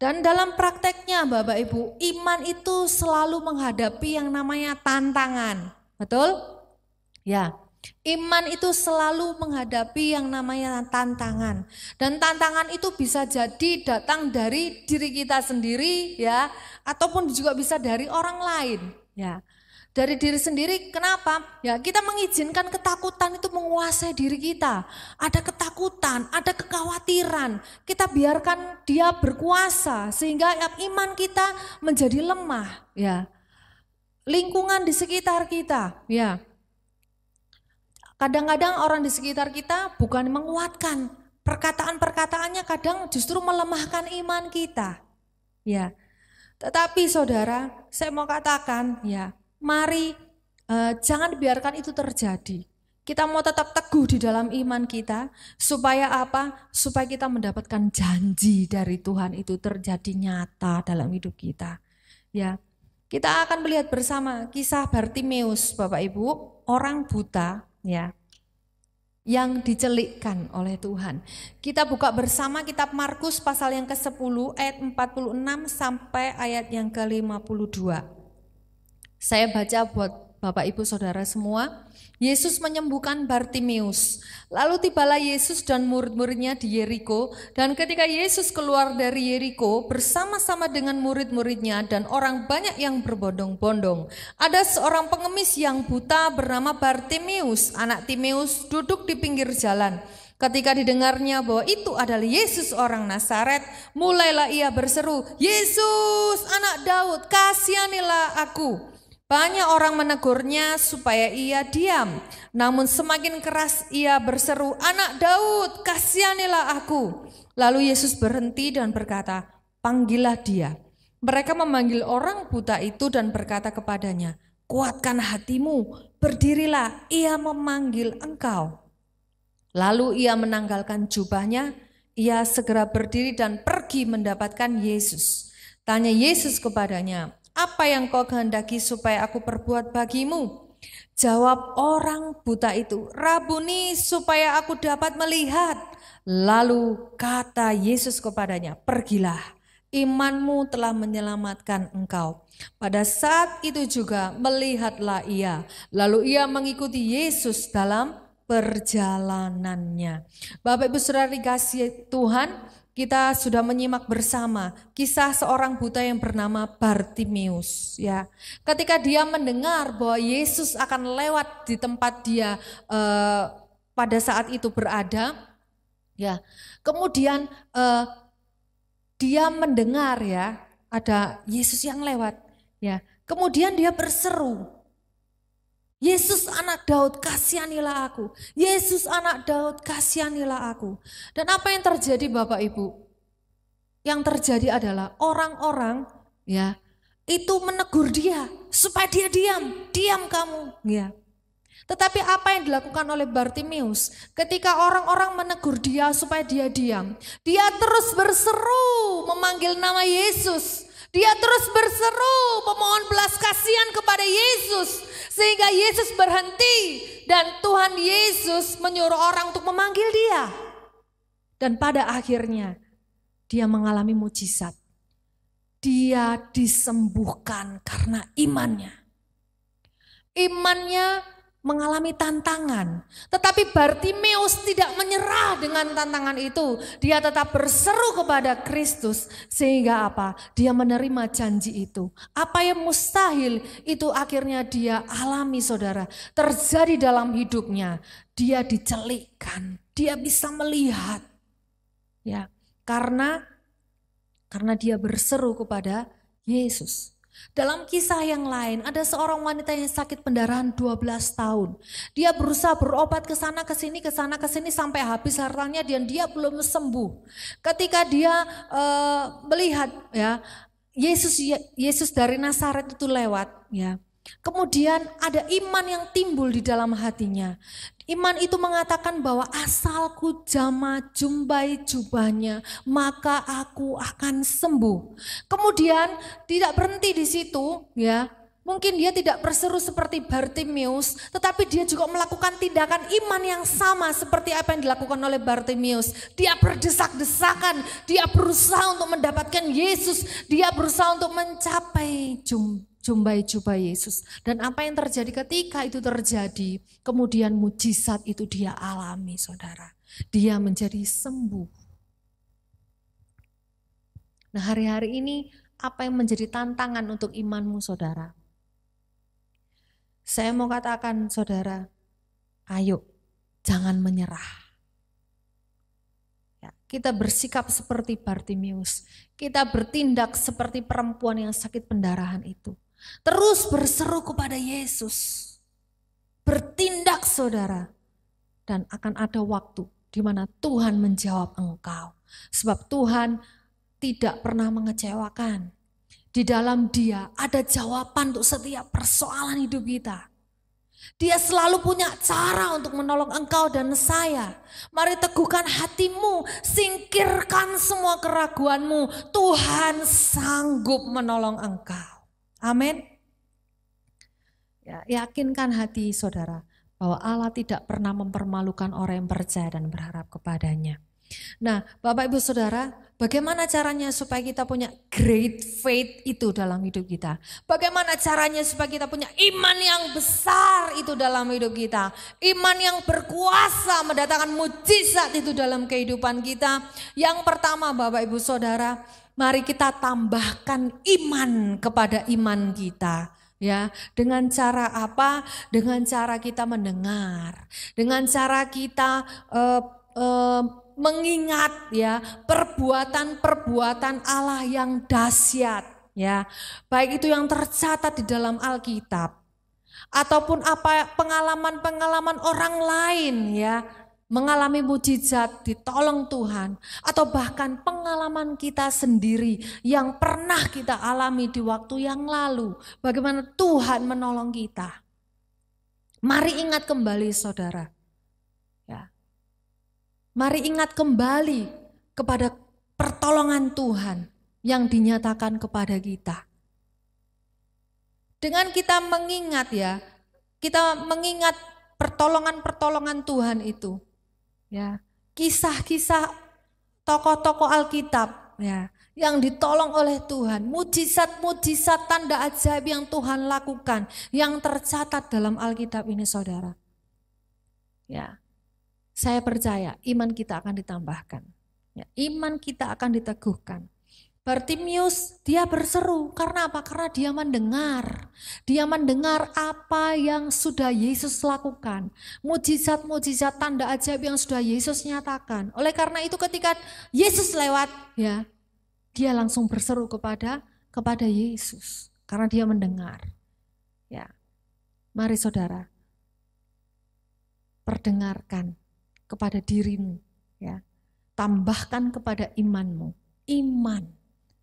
C: Dan dalam prakteknya Bapak Ibu, iman itu selalu menghadapi yang namanya tantangan. Betul? Ya, iman itu selalu menghadapi yang namanya tantangan. Dan tantangan itu bisa jadi datang dari diri kita sendiri, ya, ataupun juga bisa dari orang lain, ya. Dari diri sendiri, kenapa? Ya, kita mengizinkan ketakutan itu menguasai diri kita. Ada ketakutan, ada kekhawatiran. Kita biarkan dia berkuasa sehingga iman kita menjadi lemah, ya. Lingkungan di sekitar kita, ya. Kadang-kadang orang di sekitar kita bukan menguatkan, perkataan-perkataannya kadang justru melemahkan iman kita, ya. Tetapi saudara, saya mau katakan, ya, mari jangan biarkan itu terjadi. Kita mau tetap teguh di dalam iman kita, supaya apa? Supaya kita mendapatkan janji dari Tuhan itu terjadi nyata dalam hidup kita. Ya, kita akan melihat bersama kisah Bartimeus, Bapak Ibu, orang buta, ya, yang dicelikkan oleh Tuhan. Kita buka bersama kitab Markus pasal yang ke-10 ayat 46 sampai ayat yang ke-52. Saya baca buat Bapak Ibu Saudara semua. Yesus menyembuhkan Bartimeus. Lalu tibalah Yesus dan murid-muridnya di Yeriko, dan ketika Yesus keluar dari Yeriko bersama-sama dengan murid-muridnya dan orang banyak yang berbondong-bondong, ada seorang pengemis yang buta bernama Bartimeus, anak Timeus, duduk di pinggir jalan. Ketika didengarnya bahwa itu adalah Yesus orang Nazaret, mulailah ia berseru, "Yesus, anak Daud, kasihanilah aku." Banyak orang menegurnya supaya ia diam. Namun semakin keras ia berseru, "Anak Daud, kasihanilah aku." Lalu Yesus berhenti dan berkata, "Panggillah dia." Mereka memanggil orang buta itu dan berkata kepadanya, "Kuatkan hatimu, berdirilah, ia memanggil engkau." Lalu ia menanggalkan jubahnya, ia segera berdiri dan pergi mendapatkan Yesus. Tanya Yesus kepadanya, "Apa yang kau kehendaki supaya aku perbuat bagimu?" Jawab orang buta itu, "Rabuni, supaya aku dapat melihat." Lalu kata Yesus kepadanya, "Pergilah, imanmu telah menyelamatkan engkau." Pada saat itu juga melihatlah ia. Lalu ia mengikuti Yesus dalam perjalanannya. Bapak Ibu Saudara dikasihi Tuhan, kita sudah menyimak bersama kisah seorang buta yang bernama Bartimeus, ya. Ketika dia mendengar bahwa Yesus akan lewat di tempat dia pada saat itu berada, ya. Kemudian dia mendengar, ya, ada Yesus yang lewat, ya. Kemudian dia berseru, "Yesus anak Daud, kasihanilah aku. Yesus anak Daud, kasihanilah aku." Dan apa yang terjadi Bapak Ibu? Yang terjadi adalah orang-orang, ya, itu menegur dia supaya dia diam, "Diam kamu." Ya. Tetapi apa yang dilakukan oleh Bartimeus? Ketika orang-orang menegur dia supaya dia diam, dia terus berseru memanggil nama Yesus. Dia terus berseru memohon belas kasihan kepada Yesus, sehingga Yesus berhenti dan Tuhan Yesus menyuruh orang untuk memanggil dia. Dan pada akhirnya dia mengalami mujizat. Dia disembuhkan karena imannya. Imannya mengalami tantangan, tetapi Bartimeus tidak menyerah dengan tantangan itu. Dia tetap berseru kepada Kristus, sehingga apa? Dia menerima janji itu. Apa yang mustahil itu akhirnya dia alami, saudara, terjadi dalam hidupnya. Dia dicelikkan, dia bisa melihat, ya, karena dia berseru kepada Yesus. Dalam kisah yang lain, ada seorang wanita yang sakit pendarahan 12 tahun. Dia berusaha berobat ke sana ke sini sampai habis hartanya dan dia belum sembuh. Ketika dia melihat, ya, Yesus dari Nazaret itu lewat, ya. Kemudian ada iman yang timbul di dalam hatinya. Iman itu mengatakan bahwa asalku jumpai jubahnya, maka aku akan sembuh. Kemudian tidak berhenti di situ, ya. Mungkin dia tidak berseru seperti Bartimeus, tetapi dia juga melakukan tindakan iman yang sama seperti apa yang dilakukan oleh Bartimeus. Dia berdesak-desakan, dia berusaha untuk mendapatkan Yesus, dia berusaha untuk mencapai jumpai jubah Yesus. Dan apa yang terjadi ketika itu terjadi, kemudian mujizat itu dia alami, saudara. Dia menjadi sembuh. Nah, hari-hari ini apa yang menjadi tantangan untuk imanmu, saudara? Saya mau katakan, saudara, ayo jangan menyerah. Ya, kita bersikap seperti Bartimeus. Kita bertindak seperti perempuan yang sakit pendarahan itu. Terus berseru kepada Yesus. Bertindak, saudara. Dan akan ada waktu di mana Tuhan menjawab engkau. Sebab Tuhan tidak pernah mengecewakan. Di dalam Dia ada jawaban untuk setiap persoalan hidup kita. Dia selalu punya cara untuk menolong engkau dan saya. Mari teguhkan hatimu, singkirkan semua keraguanmu. Tuhan sanggup menolong engkau. Amin. Ya, yakinkan hati saudara bahwa Allah tidak pernah mempermalukan orang yang percaya dan berharap kepadanya. Nah, Bapak Ibu Saudara, bagaimana caranya supaya kita punya great faith itu dalam hidup kita? Bagaimana caranya supaya kita punya iman yang besar itu dalam hidup kita? Iman yang berkuasa mendatangkan mujizat itu dalam kehidupan kita. Yang pertama Bapak Ibu Saudara, mari kita tambahkan iman kepada iman kita. Ya, dengan cara apa? Dengan cara kita mendengar, dengan cara kita mengingat ya perbuatan-perbuatan Allah yang dahsyat ya, baik itu yang tercatat di dalam Alkitab ataupun apa pengalaman-pengalaman orang lain ya, mengalami mujizat, ditolong Tuhan, atau bahkan pengalaman kita sendiri yang pernah kita alami di waktu yang lalu, bagaimana Tuhan menolong kita. Mari ingat kembali saudara. Mari ingat kembali kepada pertolongan Tuhan yang dinyatakan kepada kita. Dengan kita mengingat ya, kita mengingat pertolongan-pertolongan Tuhan itu. Ya, kisah-kisah tokoh-tokoh Alkitab ya, yang ditolong oleh Tuhan, mujizat-mujizat tanda ajaib yang Tuhan lakukan, yang tercatat dalam Alkitab ini saudara. Ya. Saya percaya iman kita akan ditambahkan, ya, iman kita akan diteguhkan. Bartimius dia berseru, karena apa? Karena dia mendengar apa yang sudah Yesus lakukan, mujizat-mujizat tanda ajaib yang sudah Yesus nyatakan. Oleh karena itu ketika Yesus lewat, ya, dia langsung berseru kepada Yesus, karena dia mendengar. Ya, mari saudara, perdengarkan kepada dirimu, ya, tambahkan kepada imanmu, iman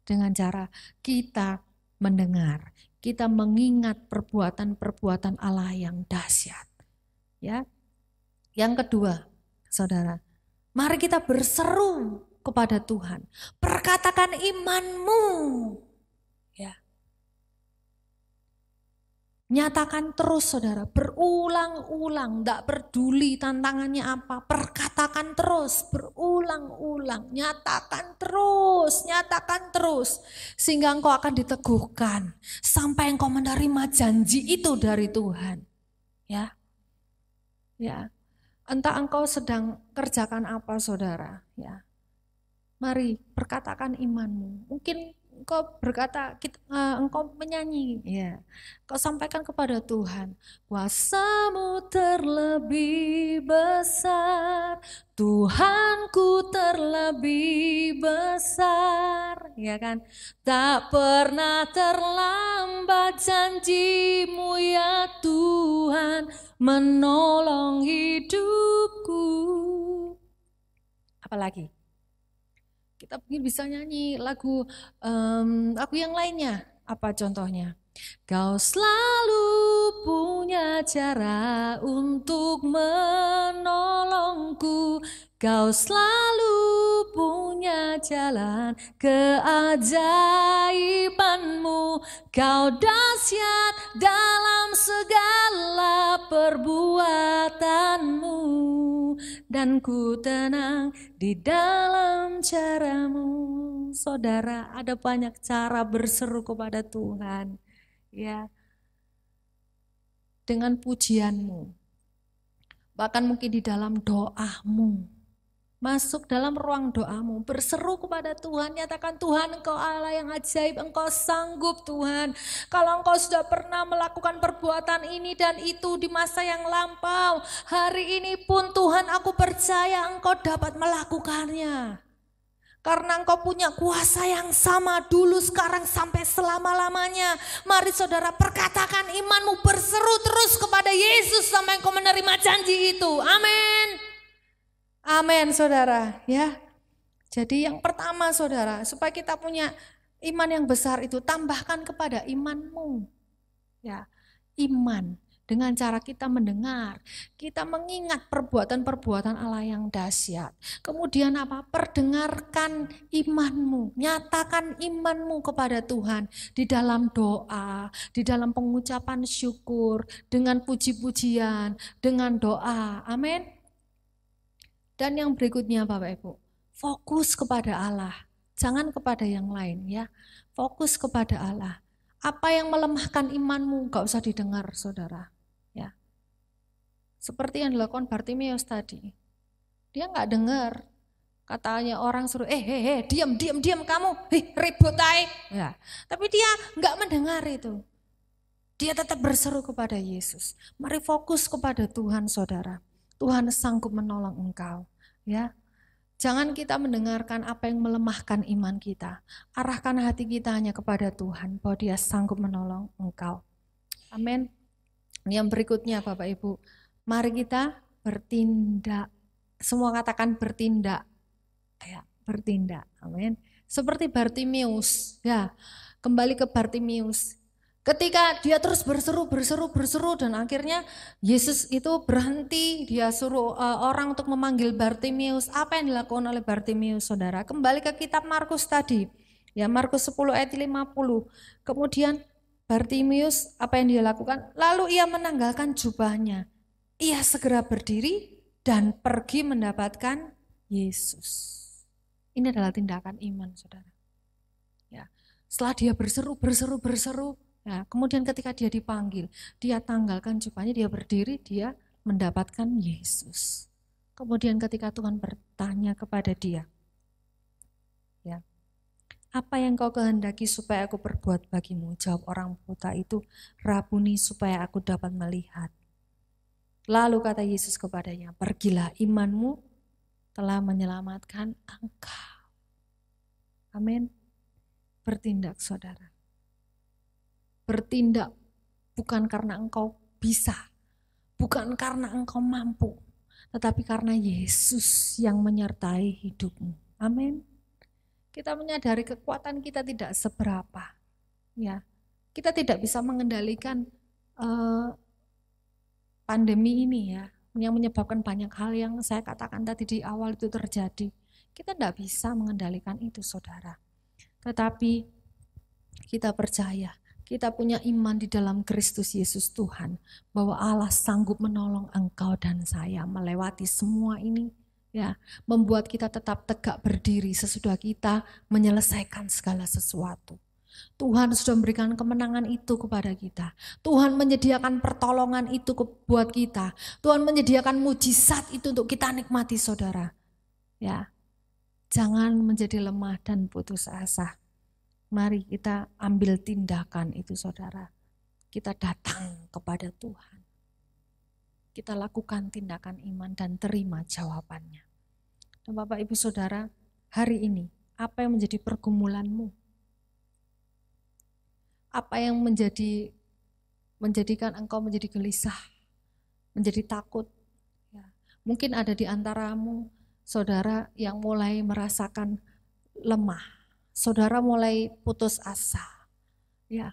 C: dengan cara kita mendengar, kita mengingat perbuatan-perbuatan Allah yang dahsyat, ya. Yang kedua, saudara, mari kita berseru kepada Tuhan, perkatakan imanmu, ya. Nyatakan terus saudara, berulang-ulang, tidak peduli tantangannya apa, perkatakan terus, berulang-ulang, nyatakan terus, sehingga engkau akan diteguhkan, sampai engkau menerima janji itu dari Tuhan. Ya, ya, entah engkau sedang kerjakan apa saudara, ya, mari perkatakan imanmu, mungkin engkau berkata, engkau menyanyi, ya, kau sampaikan kepada Tuhan, kuasa-Mu terlebih besar, Tuhanku terlebih besar, ya kan? Tak pernah terlambat janji-Mu ya Tuhan, menolong hidupku. Apalagi? Kita mungkin bisa nyanyi lagu yang lainnya. Apa contohnya? Kau selalu punya cara untuk menolongku. Kau selalu punya jalan keajaiban-Mu. Kau dahsyat dalam segala perbuatan-Mu. Dan ku tenang di dalam cara-Mu. Saudara, ada banyak cara berseru kepada Tuhan. Ya, dengan pujianmu, bahkan mungkin di dalam doamu, masuk dalam ruang doamu, berseru kepada Tuhan, nyatakan Tuhan Engkau Allah yang ajaib, Engkau sanggup Tuhan. Kalau Engkau sudah pernah melakukan perbuatan ini dan itu di masa yang lampau, hari ini pun Tuhan aku percaya Engkau dapat melakukannya. Karena Engkau punya kuasa yang sama dulu, sekarang, sampai selama-lamanya. Mari saudara perkatakan imanmu, berseru terus kepada Yesus sampai Engkau menerima janji itu. Amin. Amin saudara ya. Jadi yang pertama saudara, supaya kita punya iman yang besar itu, tambahkan kepada imanmu. Ya, iman. Dengan cara kita mendengar, kita mengingat perbuatan-perbuatan Allah yang dahsyat. Kemudian apa? Perdengarkan imanmu, nyatakan imanmu kepada Tuhan di dalam doa, di dalam pengucapan syukur, dengan puji-pujian, dengan doa. Amin. Dan yang berikutnya Bapak Ibu, fokus kepada Allah, jangan kepada yang lain ya. Fokus kepada Allah. Apa yang melemahkan imanmu gak usah didengar saudara. Ya. Seperti yang dilakukan Bartimeus tadi. Dia gak dengar. Katanya orang suruh, diam kamu, ribut aja. Ya. Tapi dia gak mendengar itu. Dia tetap berseru kepada Yesus. Mari fokus kepada Tuhan saudara. Tuhan sanggup menolong engkau. Ya. Jangan kita mendengarkan apa yang melemahkan iman kita. Arahkan hati kita hanya kepada Tuhan, bahwa Dia sanggup menolong engkau. Amin. Yang berikutnya Bapak Ibu, mari kita bertindak. Semua katakan bertindak. Ya, bertindak. Amin. Seperti Bartimeus, ya. Kembali ke Bartimeus. Ketika dia terus berseru dan akhirnya Yesus itu berhenti, dia suruh orang untuk memanggil Bartimeus. Apa yang dilakukan oleh Bartimeus saudara? Kembali ke kitab Markus tadi, ya Markus 10 ayat 50. Kemudian Bartimeus apa yang dia lakukan? Lalu ia menanggalkan jubahnya. Ia segera berdiri dan pergi mendapatkan Yesus. Ini adalah tindakan iman saudara. Ya, setelah dia berseru, nah, kemudian ketika dia dipanggil, dia tanggalkan jubahnya, dia berdiri, dia mendapatkan Yesus. Kemudian ketika Tuhan bertanya kepada dia, ya, apa yang kau kehendaki supaya aku perbuat bagimu? Jawab orang buta itu, Rabuni, supaya aku dapat melihat. Lalu kata Yesus kepadanya, pergilah, imanmu telah menyelamatkan engkau. Amin. Bertindak saudara. Bertindak bukan karena engkau bisa, bukan karena engkau mampu, tetapi karena Yesus yang menyertai hidupmu. Amin. Kita menyadari kekuatan kita tidak seberapa. Ya, kita tidak bisa mengendalikan pandemi ini ya, yang menyebabkan banyak hal yang saya katakan tadi di awal itu terjadi. Kita tidak bisa mengendalikan itu saudara. Tetapi kita percaya, kita punya iman di dalam Kristus Yesus Tuhan, bahwa Allah sanggup menolong engkau dan saya melewati semua ini, ya, membuat kita tetap tegak berdiri sesudah kita menyelesaikan segala sesuatu. Tuhan sudah memberikan kemenangan itu kepada kita. Tuhan menyediakan pertolongan itu buat kita. Tuhan menyediakan mujizat itu untuk kita nikmati saudara. Ya, jangan menjadi lemah dan putus asa. Mari kita ambil tindakan itu saudara. Kita datang kepada Tuhan. Kita lakukan tindakan iman dan terima jawabannya. Dan Bapak Ibu Saudara, hari ini apa yang menjadi pergumulanmu? Apa yang menjadikan engkau menjadi gelisah, menjadi takut? Ya. Mungkin ada di antaramu saudara yang mulai merasakan lemah. Saudara mulai putus asa. Ya,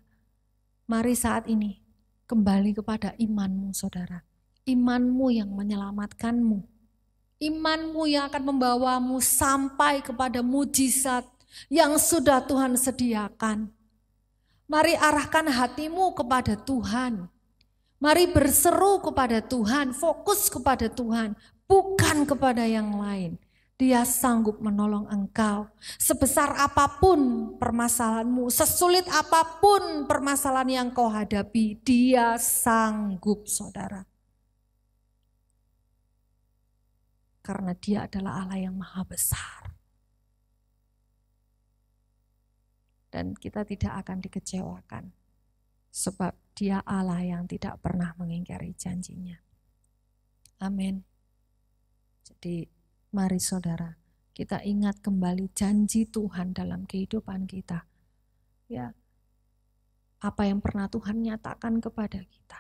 C: mari saat ini kembali kepada imanmu saudara. Imanmu yang menyelamatkanmu. Imanmu yang akan membawamu sampai kepada mujizat yang sudah Tuhan sediakan. Mari arahkan hatimu kepada Tuhan. Mari berseru kepada Tuhan, fokus kepada Tuhan, bukan kepada yang lain. Dia sanggup menolong engkau. Sebesar apapun permasalahanmu, sesulit apapun permasalahan yang kau hadapi, Dia sanggup saudara. Karena Dia adalah Allah yang maha besar. Dan kita tidak akan dikecewakan. Sebab Dia Allah yang tidak pernah mengingkari janjinya. Amin. Jadi mari saudara, kita ingat kembali janji Tuhan dalam kehidupan kita. Ya, apa yang pernah Tuhan nyatakan kepada kita.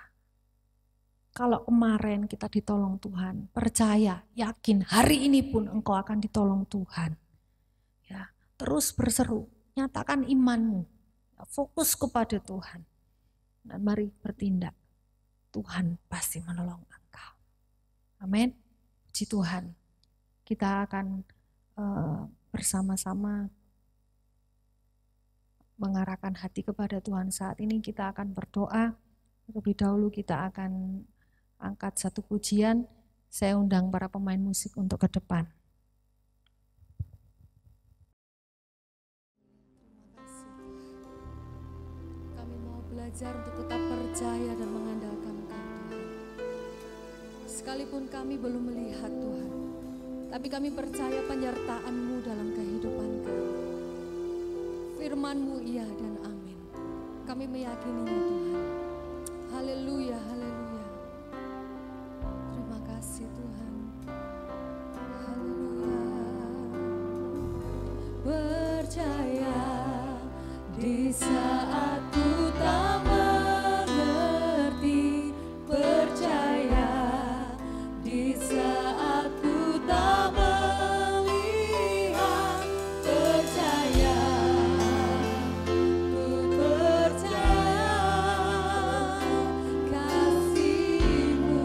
C: Kalau kemarin kita ditolong Tuhan, percaya, yakin hari ini pun engkau akan ditolong Tuhan. Ya, terus berseru, nyatakan imanmu, fokus kepada Tuhan. Dan mari bertindak. Tuhan pasti menolong engkau. Amin. Puji Tuhan. Kita akan bersama-sama mengarahkan hati kepada Tuhan. Saat ini kita akan berdoa. Terlebih dahulu kita akan angkat satu pujian. Saya undang para pemain musik untuk ke depan. Terima kasih. Kami mau belajar untuk tetap percaya dan mengandalkan Engkau, Tuhan. Sekalipun kami belum melihat Tuhan, tapi kami percaya penyertaan-Mu dalam kehidupan kami. Firman-Mu iya dan amin. Kami meyakininya Tuhan. Haleluya, haleluya. Terima kasih Tuhan. Haleluya. Percaya di saat ku tak mengerti. Percaya di saat ku tak melihat. Percaya, ku percaya kasih-Mu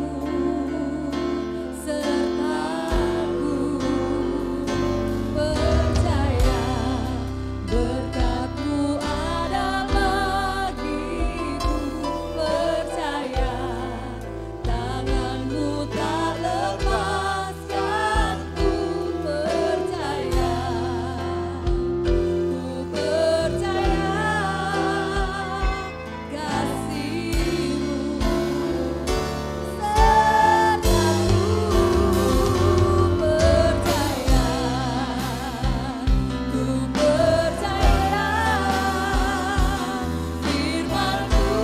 C: sertaku. Percaya berkat-Mu ada bagiku. Percaya tangan-Mu tak lepaskanku. Percaya, ku percaya kasih-Mu sertaku. Percaya, ku percaya firman-Mu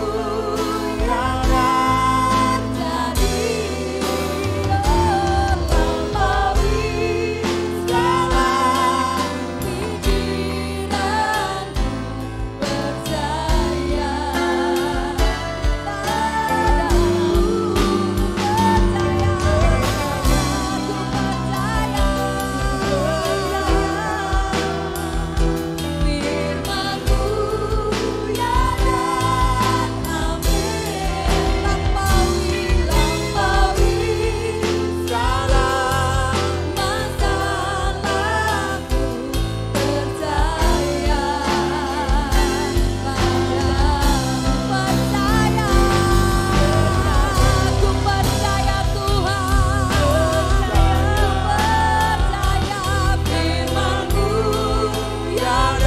C: yang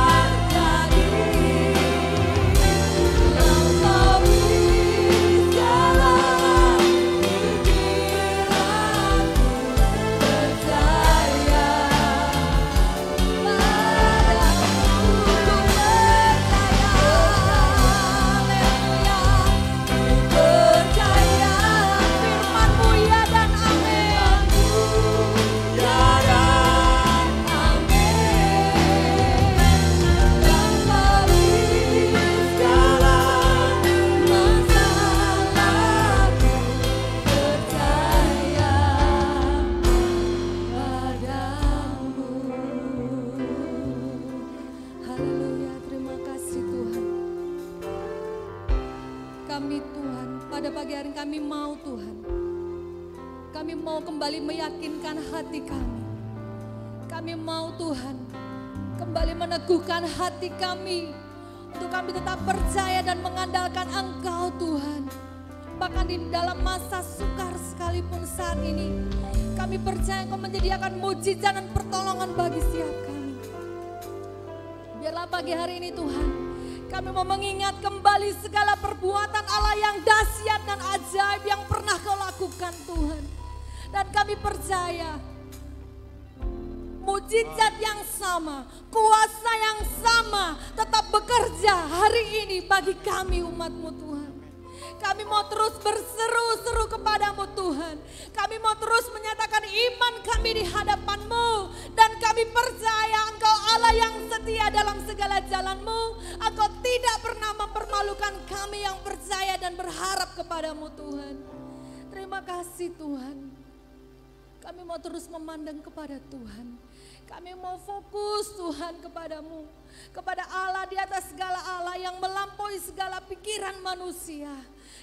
C: terjadi. Melampaui segala pikiranku. Percaya padamu. Haleluya, terima kasih Tuhan. Kami Tuhan, pada pagi hari kami mau Tuhan. Kami mau kembali meyakinkan hati kami. Kami mau Tuhan, kembali meneguhkan hati kami. Untuk kami tetap percaya dan mengandalkan Engkau Tuhan. Bahkan di dalam masa sukar sekalipun saat ini, kami percaya Engkau menyediakan mujizat dan pertolongan bagi setiap kami. Biarlah pagi hari ini Tuhan, kami mau mengingat kembali segala perbuatan Allah yang dahsyat dan ajaib yang pernah Kau lakukan Tuhan. Dan kami percaya mujizat yang sama, kuasa yang sama tetap bekerja hari ini bagi kami umat-Mu Tuhan. Kami mau terus berseru-seru kepadamu Tuhan. Kami mau terus menyatakan iman kami di hadapan-Mu. Dan kami percaya Engkau Allah yang setia dalam segala jalan-Mu. Engkau tidak pernah mempermalukan kami yang percaya dan berharap kepadamu Tuhan. Terima kasih Tuhan. Kami mau terus memandang kepada Tuhan. Kami mau fokus Tuhan kepadamu. Kepada Allah di atas segala Allah yang melampaui segala segala pikiran manusia,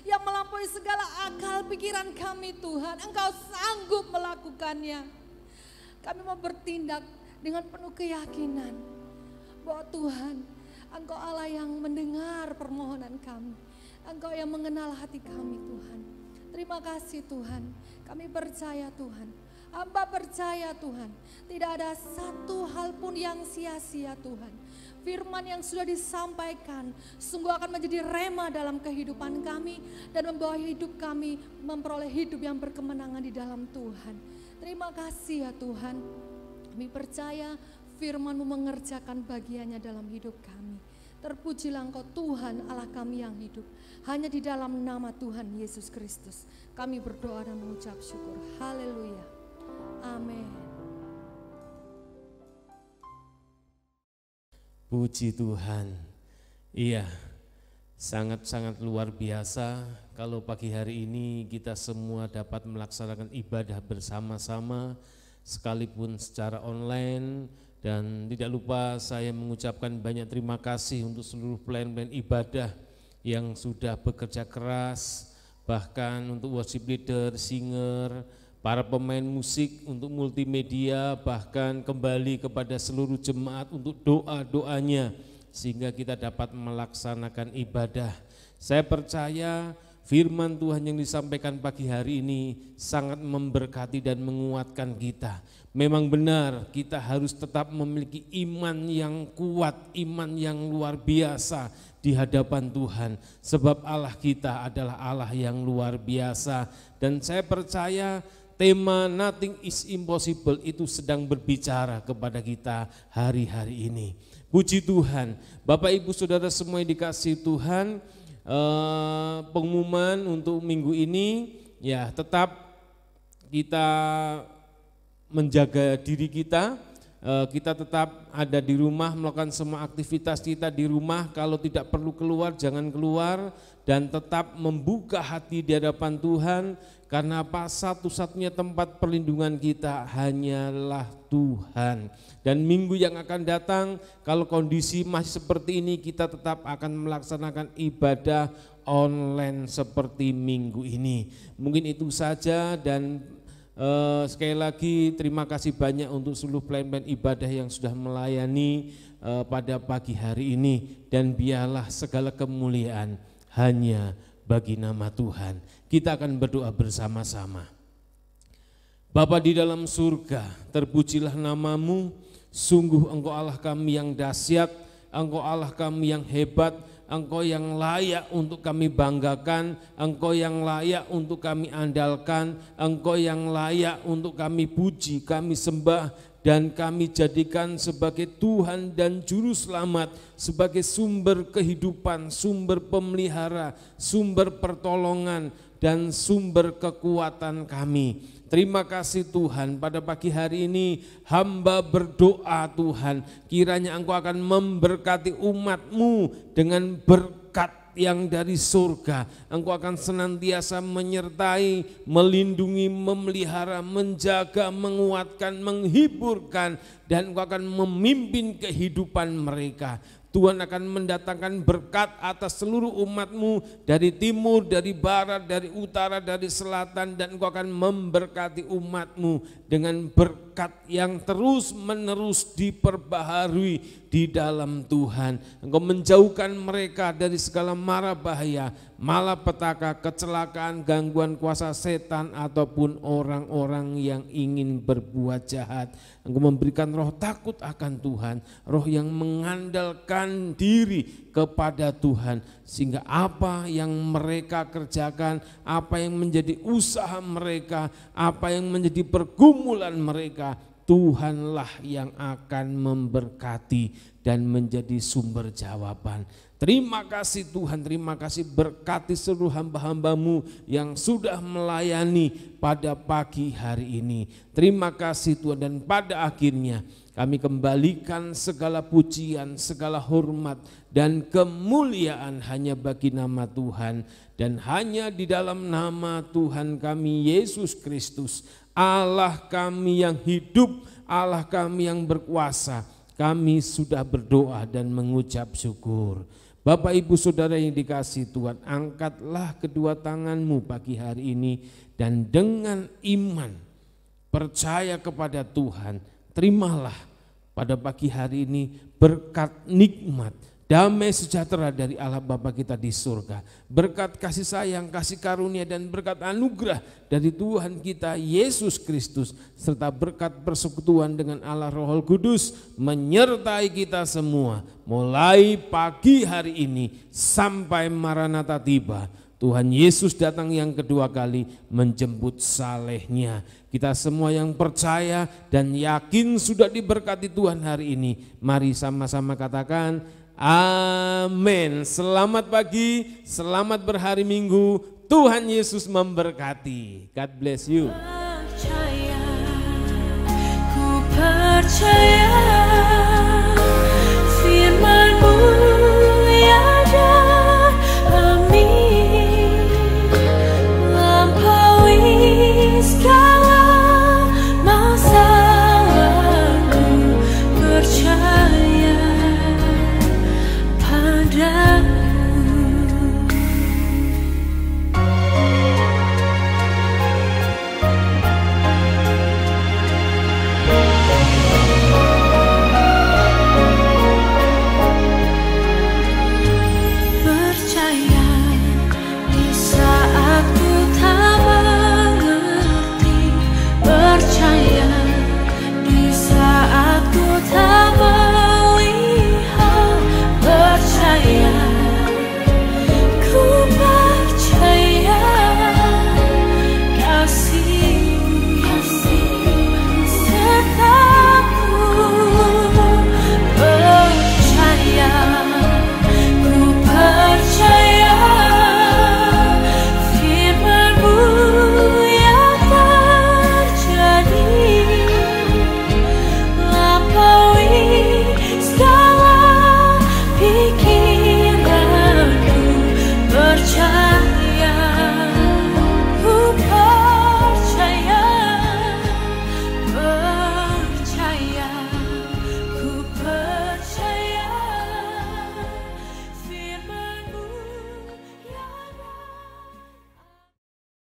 C: yang melampaui segala akal pikiran kami Tuhan. Engkau sanggup melakukannya. Kami mau bertindak dengan penuh keyakinan bahwa Tuhan, Engkau Allah yang mendengar permohonan kami. Engkau yang mengenal hati kami Tuhan. Terima kasih Tuhan, kami percaya Tuhan. Hamba percaya Tuhan, tidak ada satu hal pun yang sia-sia Tuhan. Firman yang sudah disampaikan sungguh akan menjadi rema dalam kehidupan kami dan membawa hidup kami memperoleh hidup yang berkemenangan di dalam Tuhan. Terima kasih ya Tuhan, kami percaya firman-Mu mengerjakan bagiannya dalam hidup kami. Terpujilah Engkau Tuhan Allah kami yang hidup. Hanya di dalam nama Tuhan Yesus Kristus kami berdoa dan mengucap syukur. Haleluya. Amin.
D: Puji Tuhan. Iya, sangat-sangat luar biasa kalau pagi hari ini kita semua dapat melaksanakan ibadah bersama-sama sekalipun secara online. Dan tidak lupa saya mengucapkan banyak terima kasih untuk seluruh pelayan-pelayan ibadah yang sudah bekerja keras, bahkan untuk worship leader, singer, para pemain musik, untuk multimedia, bahkan kembali kepada seluruh jemaat untuk doa-doanya sehingga kita dapat melaksanakan ibadah. Saya percaya firman Tuhan yang disampaikan pagi hari ini sangat memberkati dan menguatkan kita. Memang benar kita harus tetap memiliki iman yang kuat, iman yang luar biasa di hadapan Tuhan. Sebab Allah kita adalah Allah yang luar biasa. Dan saya percaya tema Nothing is Impossible itu sedang berbicara kepada kita hari-hari ini. Puji Tuhan, Bapak Ibu Saudara semua yang dikasihi Tuhan, pengumuman untuk minggu ini ya tetap kita menjaga diri kita tetap ada di rumah melakukan semua aktivitas kita di rumah. Kalau tidak perlu keluar jangan keluar, dan tetap membuka hati di hadapan Tuhan. Karena apa? Satu-satunya tempat perlindungan kita hanyalah Tuhan. Dan minggu yang akan datang kalau kondisi masih seperti ini, kita tetap akan melaksanakan ibadah online seperti minggu ini. Mungkin itu saja, dan sekali lagi terima kasih banyak untuk seluruh pelayan-pelayan ibadah yang sudah melayani pada pagi hari ini. Dan biarlah segala kemuliaan hanya bagi nama Tuhan. Kita akan berdoa bersama-sama. Bapa di dalam surga, terpujilah nama-Mu. Sungguh Engkau Allah kami yang dahsyat, Engkau Allah kami yang hebat, Engkau yang layak untuk kami banggakan, Engkau yang layak untuk kami andalkan, Engkau yang layak untuk kami puji, kami sembah, dan kami jadikan sebagai Tuhan dan Juru Selamat, sebagai sumber kehidupan, sumber pemelihara, sumber pertolongan, dan sumber kekuatan kami. Terima kasih Tuhan, pada pagi hari ini hamba berdoa Tuhan, kiranya Engkau akan memberkati umat-Mu dengan berkat yang dari surga. Engkau akan senantiasa menyertai, melindungi, memelihara, menjaga, menguatkan, menghiburkan, dan Engkau akan memimpin kehidupan mereka. Tuhan akan mendatangkan berkat atas seluruh umat-Mu dari timur, dari barat, dari utara, dari selatan, dan Engkau akan memberkati umat-Mu dengan berkat yang terus menerus diperbaharui di dalam Tuhan. Engkau menjauhkan mereka dari segala mara bahaya, malapetaka, kecelakaan, gangguan kuasa setan ataupun orang-orang yang ingin berbuat jahat. Engkau memberikan roh takut akan Tuhan, roh yang mengandalkan diri kepada Tuhan, sehingga apa yang mereka kerjakan, apa yang menjadi usaha mereka, apa yang menjadi pergumulan mereka, Tuhanlah yang akan memberkati dan menjadi sumber jawaban. Terima kasih Tuhan, terima kasih, berkati seluruh hamba-hamba-Mu yang sudah melayani pada pagi hari ini. Terima kasih Tuhan, dan pada akhirnya kami kembalikan segala pujian, segala hormat dan kemuliaan hanya bagi nama Tuhan, dan hanya di dalam nama Tuhan kami Yesus Kristus, Allah kami yang hidup, Allah kami yang berkuasa. Kami sudah berdoa dan mengucap syukur. Bapak Ibu Saudara yang dikasihi Tuhan, angkatlah kedua tanganmu pagi hari ini dan dengan iman percaya kepada Tuhan, terimalah pada pagi hari ini berkat nikmat, damai sejahtera dari Allah Bapa kita di surga, berkat kasih sayang, kasih karunia dan berkat anugerah dari Tuhan kita Yesus Kristus, serta berkat persekutuan dengan Allah Roh Kudus menyertai kita semua mulai pagi hari ini sampai Maranatha tiba. Tuhan Yesus datang yang kedua kali menjemput salehnya. Kita semua yang percaya dan yakin sudah diberkati Tuhan hari ini, mari sama-sama katakan amin. Selamat pagi, selamat berhari Minggu. Tuhan Yesus memberkati. God bless you.
E: Ku percaya